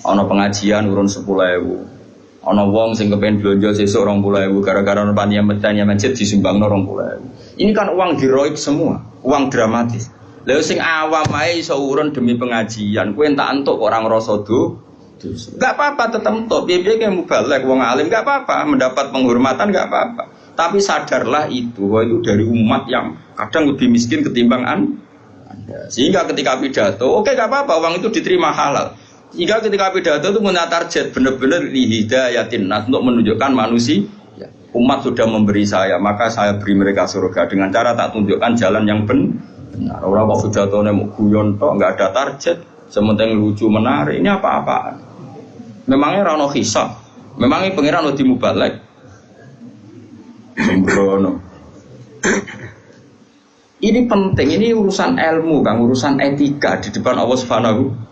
Ono pengajian urun 10.000. Ono wong sing kepen blonjo sesuk 20.000 gara-gara ono panitia masjid disumbangno 20.000. Ini kan uang heroik semua, uang dramatis. Lha sing awam ae iso urun demi pengajian, kowe entak entuk orang rasa dosa. Enggak apa-apa tetep entuk, piye-piye ke mubalek wong alim enggak apa-apa, mendapat penghormatan enggak apa-apa. Tapi sadarlah itu dari umat yang kadang lebih miskin ketimbang Anda. Sehingga ketika pidato, oke enggak apa-apa, uang itu diterima halal. Sehingga ketika pidato itu punya target benar-benar lihidayatin nas untuk menunjukkan manusia. Umat sudah memberi saya, maka saya beri mereka surga dengan cara tak tunjukkan jalan yang benar. Orang kok pidatonya mau guyon tok, nggak ada target, sementing lucu menarik. Ini apa-apaan? Memangnya rano hisab, memangnya pengiran udah mubalek. Sembrono. Ini penting, ini urusan ilmu, kan urusan etika di depan Allah Subhanahu.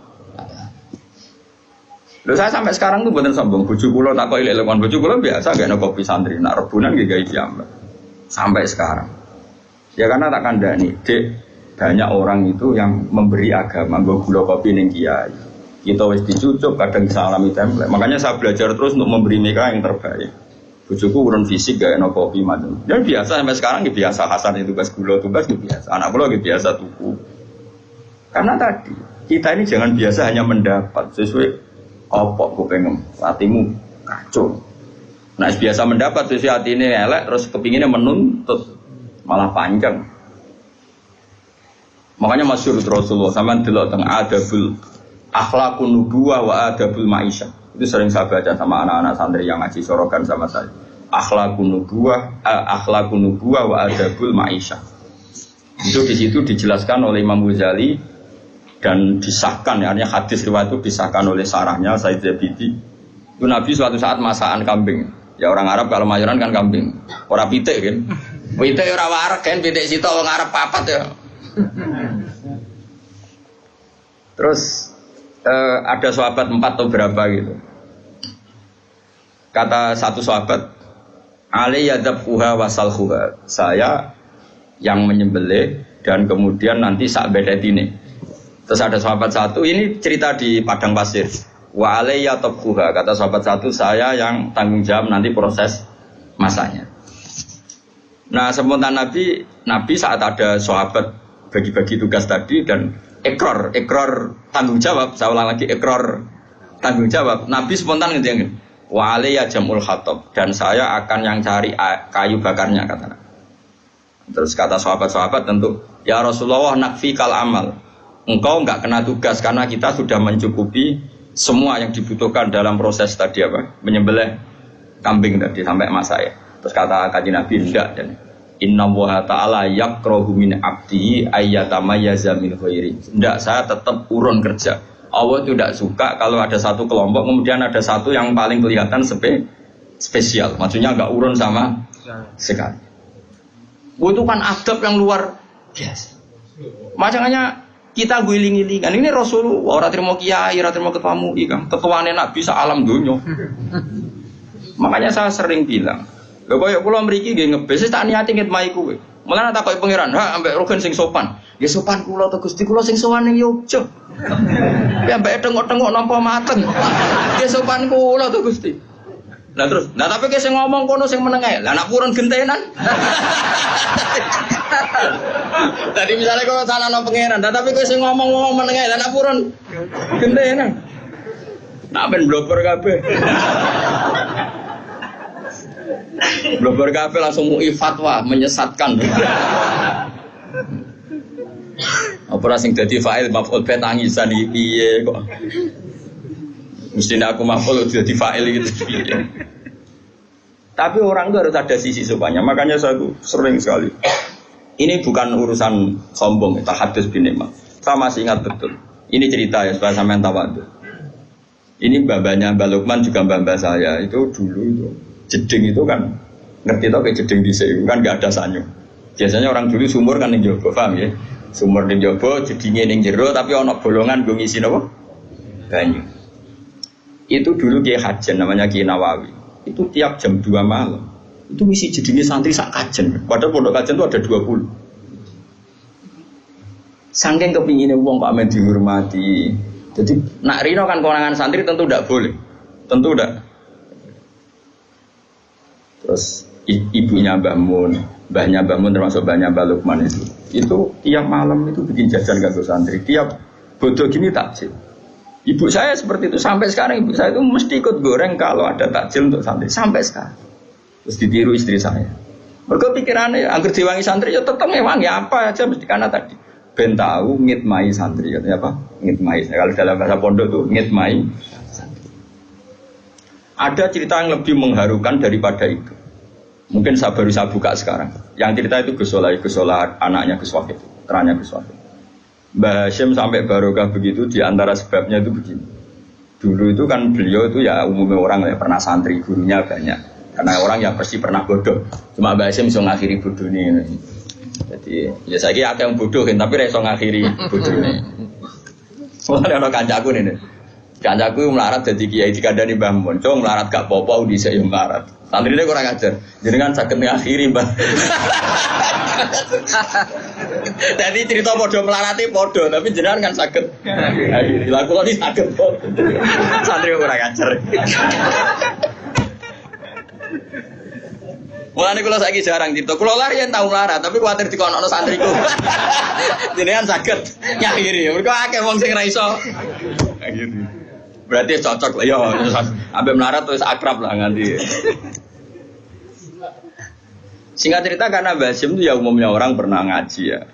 Loh, saya sampai sekarang tuh bener sombong. Bojo kula tak kok ilek-elekan bojo kula biasa gak ono kopi santri, nak rebunan nggih gawe piyambak. Sampai sekarang. Ya karena tak kandhani, Dek, banyak orang itu yang memberi agama, nggo gula kopi ning kiai. Kita wis dicucuk kadang salami template. Makanya saya belajar terus untuk memberi mereka yang terbaik. Bojoku urun fisik gak ono kopi macam. Ya biasa sampai sekarang ya biasa Hasan itu tugas gula tugas ya biasa. Anak kula ya biasa tuku. Karena tadi kita ini jangan biasa hanya mendapat sesuai opok kupengem, hatimu kacau. Nah biasa mendapat sesuai hati ini elek, terus kepinginnya menuntut malah panjang. Makanya masyhur Rasulullah sampean delok teng adabul akhlaqun nubuwah wa adabul ma'isyah. Itu sering saya baca sama anak-anak santri yang ngaji sorokan sama saya. Akhlaqun nubuwah wa adabul ma'isyah. Itu di situ dijelaskan oleh Imam Ghazali dan disahkan, ya, artinya hadis riwayat itu disahkan oleh sarahnya Said Zabidi. Itu Nabi suatu saat masakan kambing. Ya orang Arab kalau mayoran kan kambing. Orang pitik kan. Pitik ora wareg kan, pitik sitok wong Arab papat ya. Terus ada sahabat 4 atau berapa gitu. Kata satu sahabat, Ali yadzabhuha wasalhuha. Saya yang menyembelih dan kemudian nanti sak bedet ini. Terus ada sahabat satu, ini cerita di padang pasir. Wa alayya tabhuha, kata sahabat satu, saya yang tanggung jawab nanti proses masaknya. Nah, spontan Nabi saat ada sahabat bagi-bagi tugas tadi dan ikrar tanggung jawab, saya ulang lagi ikrar tanggung jawab. Nabi spontan ngene, wa alayya jamul hatab, dan saya akan yang cari kayu bakarnya kata. Terus kata sahabat-sahabat tentu, ya Rasulullah nakfikal amal. Engkau enggak kena tugas karena kita sudah mencukupi semua yang dibutuhkan dalam proses tadi apa? Menyembelih kambing tadi sampai masak ya. Terus kata Kanjeng Nabi enggak, dan Inna Allaha ta'ala yakrahu min abdihi ayyatamayyaza min khairi. Enggak, saya tetap urun kerja. Allah tidak suka kalau ada satu kelompok kemudian ada satu yang paling kelihatan spesial. Maksudnya enggak urun sama sekali. Itu kan adab yang luar biasa. Makanya kita guling-gilingan. Ini Rasulullah orang terima kiai, orang terima ketua MUI kan. Ketuane Nabi sak alam dunya. Makanya saya sering bilang, lho koyo kula mriki nggih ngebes tak niati ngitmai kowe. Mulane tak koyo pangeran, ha ambek rogen sing sopan. Nggih sopan kula to Gusti, kula sing sowan ning Yogya. Ya ambek tengok-tengok nampa mateng. Nggih sopan kula to Gusti. Lah terus, nah tapi ki sing ngomong kono sing meneng ae. Lah nak purun gentenan. Tadi misalnya kalau sana nang pangeran, tapi kowe sing ngomong meneng ae. Lah nak purun gentenan. Nak ben blober kabeh. Blober kabeh langsung MUI fatwa menyesatkan. Apa sing dadi fa'il maf'ul bi tangisan iki piye kok. Mestinya aku maf'ul dadi fa'il gitu. Tapi orang itu harus ada sisi sopannya. Makanya saya tuh sering sekali. Ini bukan urusan sombong, tahadus bin nikmah. Saya masih ingat betul. Ini cerita ya supaya sampean tawadhu. Ini babanya Mbak Lukman juga mbak saya. Itu dulu itu jeding itu kan ngerti tau kayak jeding dhisik kan enggak ada sanyo. Biasanya orang dulu sumur kan ning jaba, paham ya? Sumur ning jaba, jedinge ning jero tapi ana bolongan nggo ngisi napa? Banyu. Itu dulu Kiai Hajen namanya Kiai Nawawi. Itu tiap jam 2 malam itu misi jadinya santri sak kajen. Padahal pondok kajen itu ada 20. Saking kepinginnya wong Pak Men dihormati. Jadi nak rino kan kewenangan santri tentu tidak boleh. Tentu tidak. Terus ibunya Mbah Mun, mbahnya Mbah Mun termasuk mbahnya Mbah Lukman itu tiap malam itu bikin jajan kanggo santri. Tiap bodoh gini takjil. Ibu saya seperti itu sampai sekarang. Ibu saya itu mesti ikut goreng kalau ada takjil untuk santri sampai sekarang. Terus ditiru istri saya. Mereka pikirannya anggur diwangi santri ya tetap ngewangi apa aja mesti karena tadi ben tahu ngitmai santri katanya apa? Ngitmai. Kalau dalam bahasa pondok tuh ngitmai santri. Ada cerita yang lebih mengharukan daripada itu. Mungkin saya baru saya buka sekarang. Yang cerita itu Gus Solah anaknya Gus Wahid, putranya Gus Wahid. Mbah Hasyim sampai barokah begitu di antara sebabnya itu begini. Dulu itu kan beliau itu ya umumnya orang yang pernah santri, gurunya banyak. Karena orang yang pasti pernah bodoh. Cuma Mbah Hasyim bisa ngakhiri bodoh ini. Jadi ya saya kira ada yang bodoh kan, tapi bisa ngakhiri bodoh ini. Mulai ada kancaku nih. Kancaku melarat jadi kiai dikandani Mbah Mun. Cuma melarat gak popo di saya melarat. Santri dia kurang ajar. Jadi kan sakit ngakhiri Mbah. Jadi cerita podo melarati podo, tapi jenengan kan sakit. Laku kok sakit podo. Santri kurang ajar. Mulane kula saiki jarang cerita. Kula lari yen tau melarat, tapi kuwatir dikonokno santriku. Jenengan saged nyakhiri. Mergo akeh wong sing ra iso. Gitu. Berarti cocok lah ya. Ambek melarat terus akrab lah nganti. Singkat cerita karena Mbah Hasyim itu ya umumnya orang pernah ngaji ya.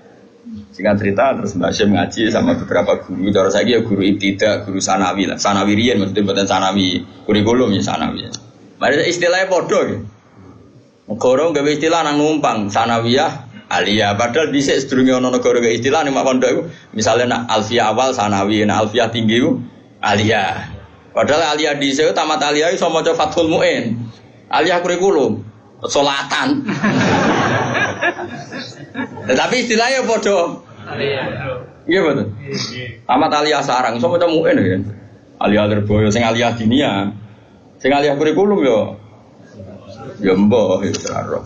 Singkat cerita terus Mbah Hasyim ngaji sama beberapa guru. Cara saiki ya guru ibtidah, guru sanawi lah. Sanawi riyen maksudnya bukan sanawi kurikulum ya sanawi. Mari istilahnya podo gitu. Negara gawe istilah nang numpang sanawiyah aliyah padahal dhisik sedurunge ana negara gawe istilah ning mak pondok iku misale nak alfiyah awal sanawi nak alfiyah tinggi iku aliyah padahal aliyah dhisik tamat aliyah iso maca Fathul Muin aliyah kurikulum salatan tetapi istilahnya padha aliyah iya betul tamat aliyah sarang iso maca Muin ya aliyah Lirboyo sing aliyah dinia sing aliyah kurikulum ya mbah ya terarok.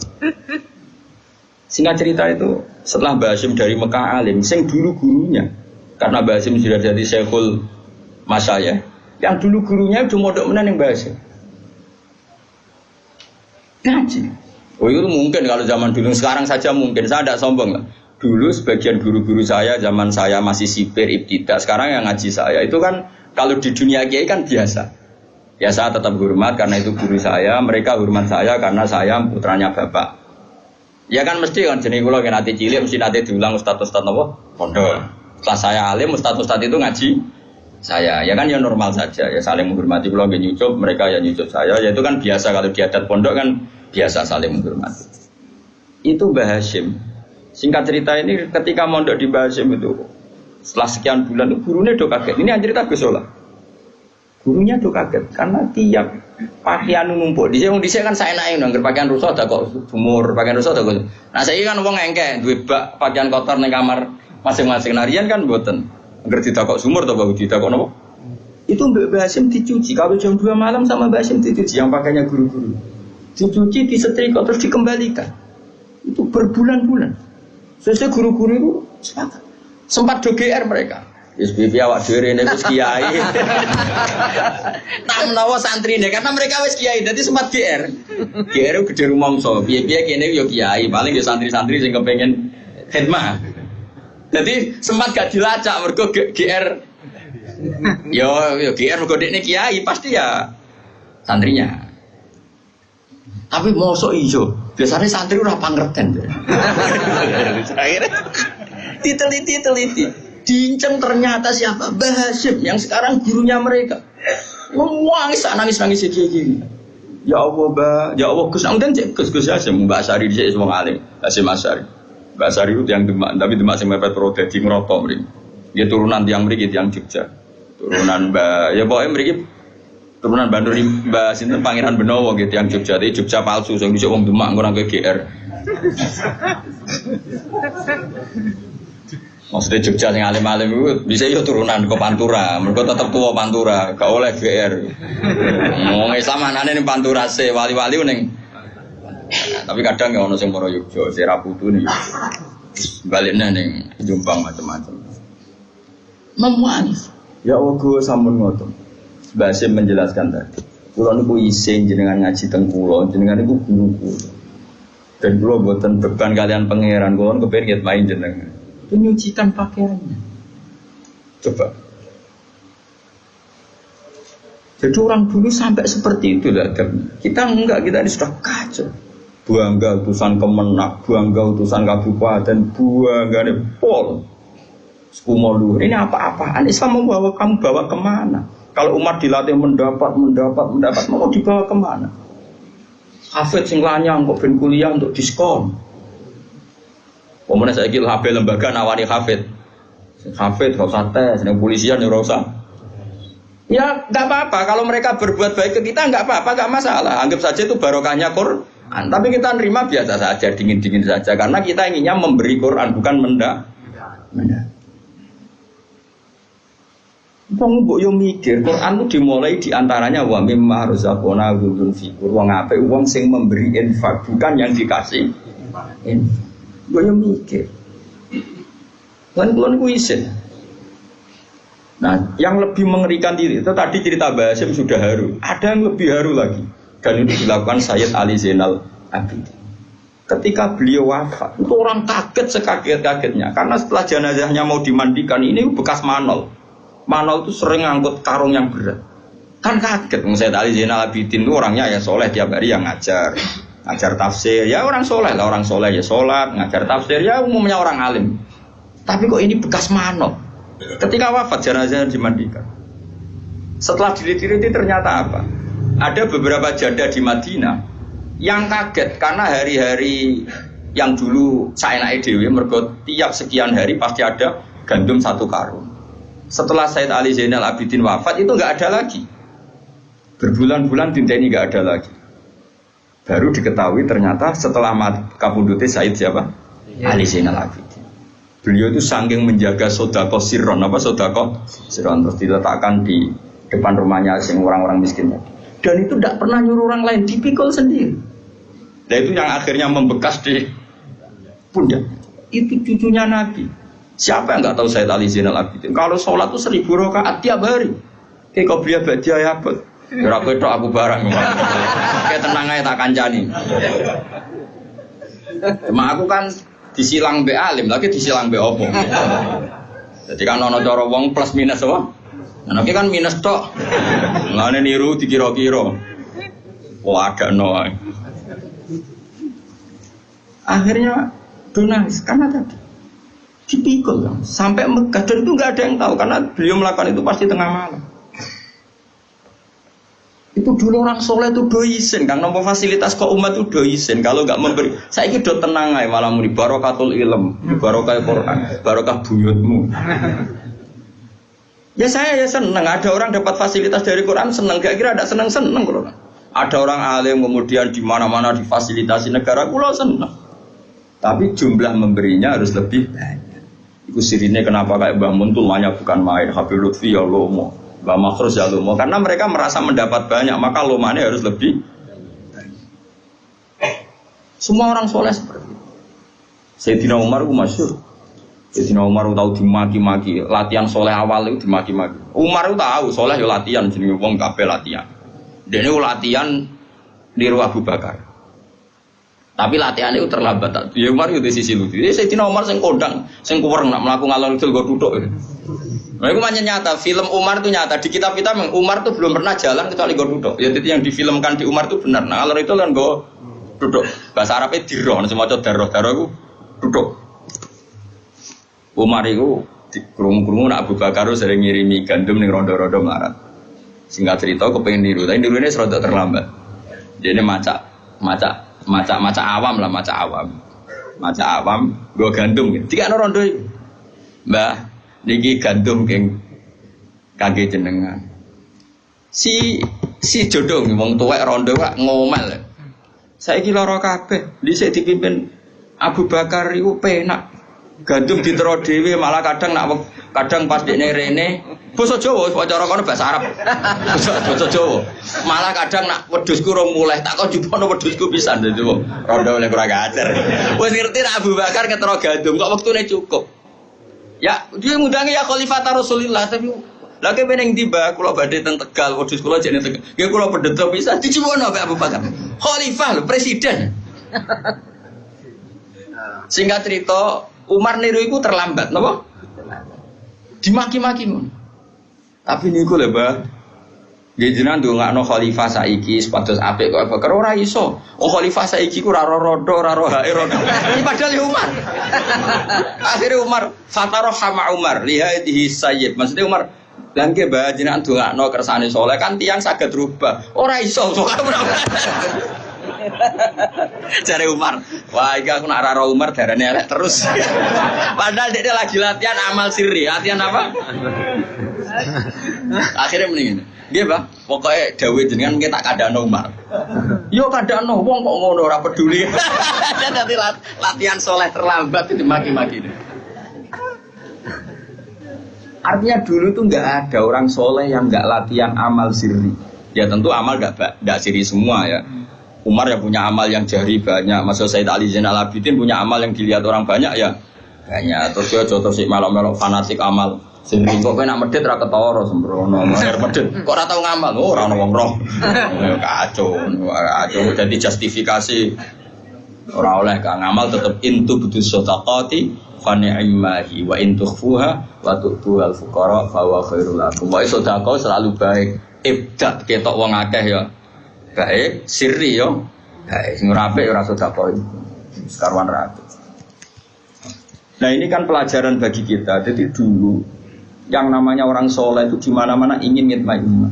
Singkat cerita itu setelah Mbah Hasyim dari Mekah alim, sing dulu gurunya karena Mbah Hasyim sudah jadi Syekhul Masyayikh, yang dulu gurunya udah mondok menan yang Mbah Hasyim. Ngaji. Oh itu mungkin kalau zaman dulu, sekarang saja mungkin saya tidak sombong lah. Dulu sebagian guru-guru saya zaman saya masih sipir ibtidah, sekarang yang ngaji saya itu kan kalau di dunia kiai kan biasa. Ya saya tetap hormat karena itu guru saya, mereka hormat saya karena saya putranya bapak. Ya kan mesti kan jenis kula nek ati cilik mesti nanti diulang ustaz-ustaz napa? Pondok. Setelah saya alim ustaz-ustaz itu ngaji saya. Ya kan ya normal saja ya saling menghormati kula nggih nyucup, mereka ya nyucup saya. Ya itu kan biasa kalau di adat pondok kan biasa saling menghormati. Itu Mbah Hasyim. Singkat cerita ini ketika mondok di Mbah Hasyim itu setelah sekian bulan itu gurunya do kaget. Ini cerita Gus Solah. Gurunya tuh kaget karena tiap pakaian numpuk. Di sini kan saya naik nangger pakaian rusak ada kok sumur, pakaian rusak ada kok. Nah saya kan wong engke duwe bak pakaian kotor ning kamar masing-masing narian kan mboten. Angger ditakok sumur to bae ditakok napa? Itu Mbah Hasyim dicuci kalau jam 2 malam sama Mbah Hasyim dicuci yang pakainya guru-guru. Dicuci, disetrika terus dikembalikan. Itu berbulan-bulan. Sesuai guru-guru itu sempat do GR mereka. SPP awak dhewe rene wis kiai. Tak menawa santrine karena mereka wis kiai dadi sempat GR. GR gede rumangsa. Piye-piye kene yo kiai, paling yo santri-santri sing kepengin khidmah. Jadi sempat gak dilacak mergo GR. Yo GR mergo dekne kiai pasti ya santrinya. Tapi mosok iso. Biasanya santri ora pangerten. Akhirnya diteliti. Diinceng ternyata siapa? Mbah Hasyim yang sekarang gurunya mereka. Nangis gini. Ya Allah, Mbah, ya Allah Gus, undang Gus Hasyim, Mbah Sari dhisik wong alim, Hasyim Asy'ari. Mbah Sari itu yang Demak, tapi Demak sing mepet pro dadi ngroto mriki. Dia turunan tiyang mriki tiyang Jogja. Turunan Mbah, ya pokoke mriki turunan Bandur Mbah sinten Pangeran Benowo gitu tiyang Jogja, tapi Jogja palsu sing dhisik wong Demak ora ke GR. Maksudnya Jogja yang alim-alim itu bisa yo turunan ke Pantura, mereka tetap tua Pantura, gak oleh GR. Mau Islam anane ning Pantura se wali-wali neng. Tapi kadang ya ono sing moro Yogya, sira putu nih. Baliknya neng Jombang macam-macam. Memuangis. Ya ogo sampun ngoten. Mbak Sim menjelaskan tadi. Kula niku isin jenengan ngaji teng kula, jenengan niku guru kula. Dan kula boten beban kalian pangeran, kula kepengin main jenengan. Menyucikan pakaiannya. Coba. Jadi orang dulu sampai seperti itu lah. Kita enggak, kita ini sudah kacau. Buangga utusan Kemenak, buangga utusan kabupaten, buangga ini pol. Skumolu. Ini apa-apaan? Islam membawa kamu bawa kemana? Kalau umat dilatih mendapat, mau dibawa kemana? Hafid sing lanyang kok ben kuliah untuk diskon. Pemenang saya kira HP lembaga nawani Hafid, gak usah tes, yang polisian ya usah. Ya nggak apa-apa kalau mereka berbuat baik ke kita nggak apa-apa, nggak masalah. Anggap saja itu barokahnya Quran. Tapi kita nerima biasa saja, dingin-dingin saja karena kita inginnya memberi Quran bukan mendak. Wong mbok yo mikir Quran itu dimulai diantaranya wa mimma razaqna ghudun fikur. Wong apik wong sing memberi infak bukan yang dikasih. Gue yang mikir, kan kulon ku isin. Nah, yang lebih mengerikan diri itu tadi cerita Mbak Hasyim sudah haru. Ada yang lebih haru lagi, dan itu dilakukan Sayyid Ali Zainal Abidin. Ketika beliau wafat, itu orang kaget sekaget-kagetnya, karena setelah jenazahnya mau dimandikan, ini bekas manol. Manol itu sering ngangkut karung yang berat. Kan kaget, Sayyid Ali Zainal Abidin itu orangnya ya soleh, tiap hari yang ngajar tafsir, ya orang soleh ya sholat, ngajar tafsir, ya umumnya orang alim. Tapi kok ini bekas manok. Ketika wafat jenazahnya dimandikan. Setelah diteliti ternyata apa? Ada beberapa janda di Madinah yang kaget karena hari-hari yang dulu saenake dhewe mergo tiap sekian hari pasti ada gandum 1 karung. Setelah Sayyid Ali Zainal Abidin wafat itu enggak ada lagi. Berbulan-bulan dinteni enggak ada lagi. Baru diketahui ternyata setelah kapundute Said siapa? Ali Zainal Abidin. Beliau itu saking menjaga sodako sirron, sirron terus diletakkan di depan rumahnya sing orang-orang miskin. Dan itu tidak pernah nyuruh orang lain, dipikul sendiri. Dan itu yang akhirnya membekas di pundak. Itu cucunya Nabi. Siapa yang nggak tahu Said Ali Zainal Abidin? Kalau sholat itu 1000 rakaat tiap hari. Kayak kau beli badiah ya apa? Ora ketok aku barang. Kayak tenang aja tak kancani. Cuma aku kan disilang be alim, lagi disilang be opo. Jadi kan ono cara wong plus minus apa? Nah, kan minus tok. Ngene niru dikira-kira. Wah, ada no. Akhirnya donalis karena tadi dipikul sampai Mekah dan itu nggak ada yang tahu karena beliau melakukan itu pasti tengah malam. Itu dulu orang soleh itu doisen, kan nomor fasilitas kok umat itu doisen. Kalau nggak memberi, saya ini do tenang aja malah muni barokatul ilm, barokah Quran, barokah buyutmu. Ya saya ya senang ada orang dapat fasilitas dari Quran senang, gak kira ada senang kalau ada orang alim kemudian di mana-mana difasilitasi negara, kulo senang. Tapi jumlah memberinya harus lebih banyak. Itu sirine kenapa kayak Mbah Mun tuh banyak bukan main, Habib Lutfi ya lomo. Mbak Makhrus ya lomo, karena mereka merasa mendapat banyak, maka lomanya harus lebih. Semua orang soleh seperti itu. Sayyidina Umar itu masyhur. Sayyidina Umar tahu dimaki-maki, latihan soleh awal itu dimaki-maki. Umar itu tahu soleh ya latihan, jenenge wong kabeh latihan. Dene latihan niru Abu Bakar. Tapi latihan itu terlambat. Ya Umar itu di sisi lucu. Sayyidina Umar sing kondang, sing kuwereng nak mlaku ngalor ngidul go duduk. Nah, itu macam nyata, film Umar itu nyata. Di kitab kita Umar itu belum pernah jalan kecuali gue duduk. Ya, jadi yang difilmkan di Umar itu benar. Nah, kalau itu kan gue duduk. Bahasa Arabnya dirah, semua daroh itu duduk. Umar itu di kerungu-kerungu Abu Bakar sering ngirimi gandum nih rondo-rondo melarat. Singkat cerita, aku pengen niru. Tapi niru ini serodok terlambat. Jadi maca awam lah, maca awam. Gue gandum. Tiga rondo itu, Mbah. Niki gandum keng kage jenengan. Si jodoh wong tuwek rondo kok ngomel. Saiki lara kabeh. Dhisik dipimpin Abu Bakar iku penak. Gandum ditero dhewe malah kadang pas dekne rene basa Jawa cara kono bahasa Arab. Basa Jawa. Malah kadang nak wedhusku rong mulih tak kok jupono wedhusku pisan dadi rondo oleh kurang ajar. Wis ngerti nak Abu Bakar ketero gandum kok wektune cukup. Ya, dia mudangi ya Khalifah Rasulullah tapi lagi peneng tiba kula badhe teng Tegal wedhus kula jene Tegal. Nggih kula pedhetho pisan dijuwono Pak Abu Bakar. Khalifah lho presiden. Singkat cerita Umar niru iku terlambat napa? Dimaki-maki ngono. Tapi niku lho, Mbah. Nggih jenengan ndongakno khalifah saiki sepados apik kok Bakar ora iso. Oh khalifah saiki ku ora rodo, ora rohae rodo. Padahal ya Umar. Akhirnya Umar fatara sama Umar lihaihi sayyid. Maksudnya Umar lan nggih Mbah jenengan ndongakno kersane saleh kan tiyang saged rubah. Ora iso. Jare Umar, wah iki aku nak ora Umar darane elek terus. Padahal dia lagi latihan amal sirri. Latihan apa? Akhirnya mendingin. Nggih, Pak. Pokoke dawuh jenengan nggih tak kandhano Umar. Yo kandhano wong kok ngono ora peduli. Dadi latihan soleh terlambat itu maki-maki. Artinya dulu tuh nggak ada orang soleh yang nggak latihan amal sirri. Ya tentu amal nggak sirri semua ya. Umar ya punya amal yang jari banyak. Maksud Sayyid Ali Zainal Abidin punya amal yang dilihat orang banyak ya banyak. Terus dia contoh si melok-melok fanatik amal. Sehingga kok nak medit ra ketara sembrono. Mer medit kok ora tau ngamal. Oh ora ono wong roh. Kacau. Jadi justifikasi ora oleh ka ngamal tetep intu budus sedaqati fa ni'mahi wa in tukhfuha wa tu'tuhal fuqara fa huwa khairul lakum. Wa sedekah selalu baik. Ibdat ketok wong akeh ya. Baik, sirri yo. Baik, sing ora apik ora sedekah. Sekaruan rapi. Nah, ini kan pelajaran bagi kita. Jadi dulu yang namanya orang soleh itu di mana-mana ingin ngitmai umat.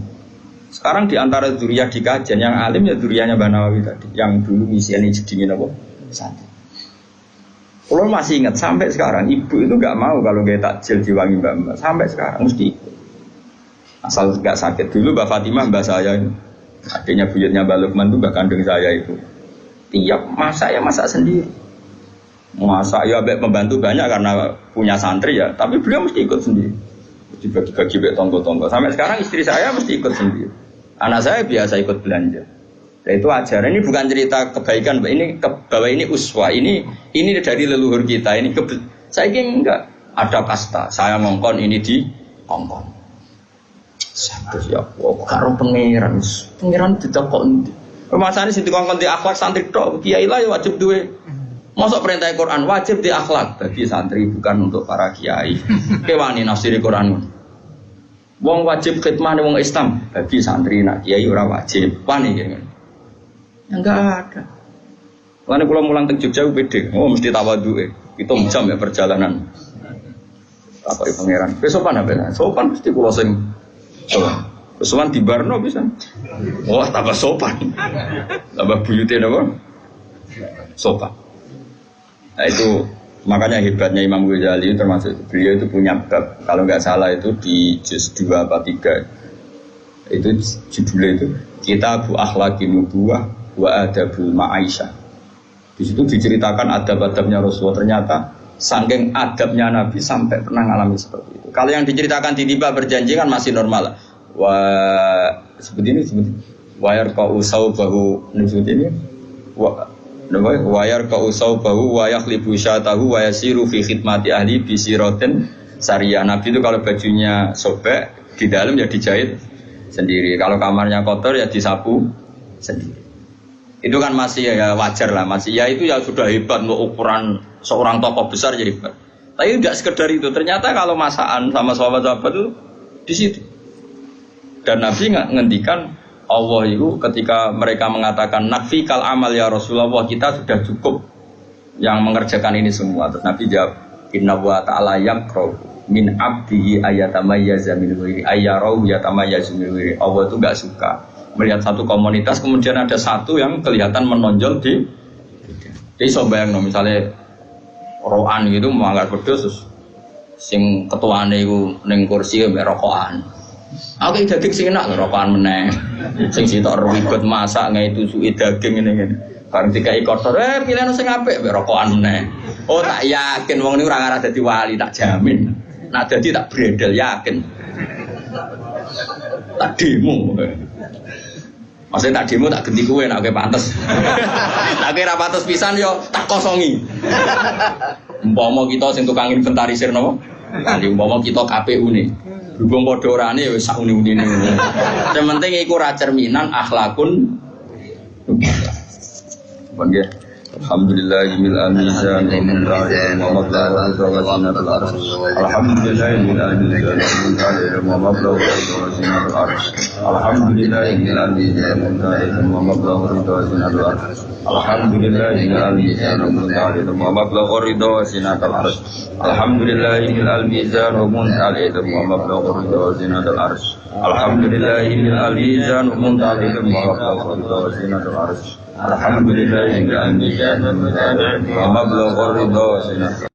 Sekarang di antara dzurriyyah di kajian yang alim ya dzurriyyahnya Mbah Nawawi tadi, yang dulu misiane jedingin apa? Santri. Kalau masih ingat sampai sekarang ibu itu enggak mau kalau nggak takjil diwangi Mbak. Sampai sekarang mesti ikut. Asal enggak sakit. Dulu Mbak Fatimah mbak saya ini. Adiknya buyutnya Mbak Lukman itu mbak kandung saya itu. Tiap masak ya masak sendiri. Masak ya membantu banyak karena punya santri ya. Tapi beliau mesti ikut sendiri. Dibagi-bagi tonggo-tonggo. Sampai sekarang istri saya mesti ikut sendiri. Anak saya biasa ikut belanja. Nah, itu ajaran. Ini bukan cerita kebaikan. Ini bahwa ini uswah. Ini dari leluhur kita. Ini saya ingin enggak ada kasta. Saya ngongkon ini di ngongkon. Terus ya, karo pangeran tidak kok. Masane sing dikongkon di akhlak santri tok, kiai lah ya wajib duwe. Masuk perintah Quran wajib di akhlak bagi santri bukan untuk para kiai. Kewani nafsiri Quran. Wong wajib khidmah wong Islam bagi santri nak kiai ora wajib. Wani gitu. Ya enggak ada. Lane kula mulang teng Jogja pede. Oh mesti tawadhuke. 7 jam ya perjalanan. Apa pangeran? Wis sopan apa? Sopan mesti kula sing sopan di Barno bisa. Wah, tambah sopan. Tambah buyutnya apa? Sopan. Nah itu makanya hebatnya Imam Ghazali termasuk beliau itu punya bab. Kalau nggak salah itu di juz 2 atau 3. Itu judulnya itu Kitab Akhlaqin Nubuwah wa Adabul Ma'aisyah. Di situ diceritakan adab-adabnya Rasulullah. Ternyata saking adabnya Nabi sampai pernah ngalami seperti itu. Kalau yang diceritakan tiba-tiba berjanji kan masih normal. Seperti ini wayar kau usau bahu seperti ini. Wayar kau usau bahu wayak libu syatahu wayasiru fi khidmati ahli bisiroten syariah. Nabi itu kalau bajunya sobek di dalam ya dijahit sendiri. Kalau kamarnya kotor ya disapu sendiri. Itu kan masih ya wajar lah, masih ya itu ya sudah hebat untuk ukuran seorang tokoh besar jadi hebat. Tapi tidak sekedar itu. Ternyata kalau masakan sama sahabat-sahabat itu di situ. Dan Nabi ngendikan Allah itu ketika mereka mengatakan nakfikal amal ya Rasulullah, kita sudah cukup yang mengerjakan ini semua. Terus Nabi jawab, inna wa ta'ala yakro min abdihi ayatamayyaza min wiri ayyarahu yatamayyaza min wiri. Allah itu gak suka melihat satu komunitas kemudian ada satu yang kelihatan menonjol di. Jadi so bayang no, misalnya rohan gitu manggar pedus terus sing ketuane iku ning kursi mbek rokokan. Aku daging sing enak rokokan meneh. Sing sitok ribet masak ngene tusuki daging ngene. Bareng dikai kotor, pilihan sing apik mbek rokokan meneh. Oh tak yakin wong niku ora ngarah dadi wali, tak jamin. Nak dadi tak bredel yakin. Tak demo. Maksudnya tak demo tak ganti kowe nek pantes. Nek ora pantes pisan yo tak kosongi. Umpama kita sing tukang inventarisir napa? Nanti umpama kita KPU nih. Berhubung padha orane wis sak uni-unine. Sing penting iku ra cerminan akhlakun. Bangga. Alhamdulillah mil al-mizan wa min ta'ala wa mablagha wa zinatul arsh. Alhamdulillah mil al-mizan wa min ta'ala wa mablagha wa zinatul arsh. Alhamdulillah mil al-mizan wa min ta'ala wa mablagha wa zinatul arsh. Alhamdulillah mil al-mizan wa min ta'ala wa mablagha wa zinatul arsh. Alhamdulillah mil al-mizan wa min ta'ala wa mablagha wa zinatul arsh. Alhamdulillah mil al-mizan wa min ta'ala wa mablagha wa zinatul arsh. Alhamdulillah hingga anbiya wa mablagha ridha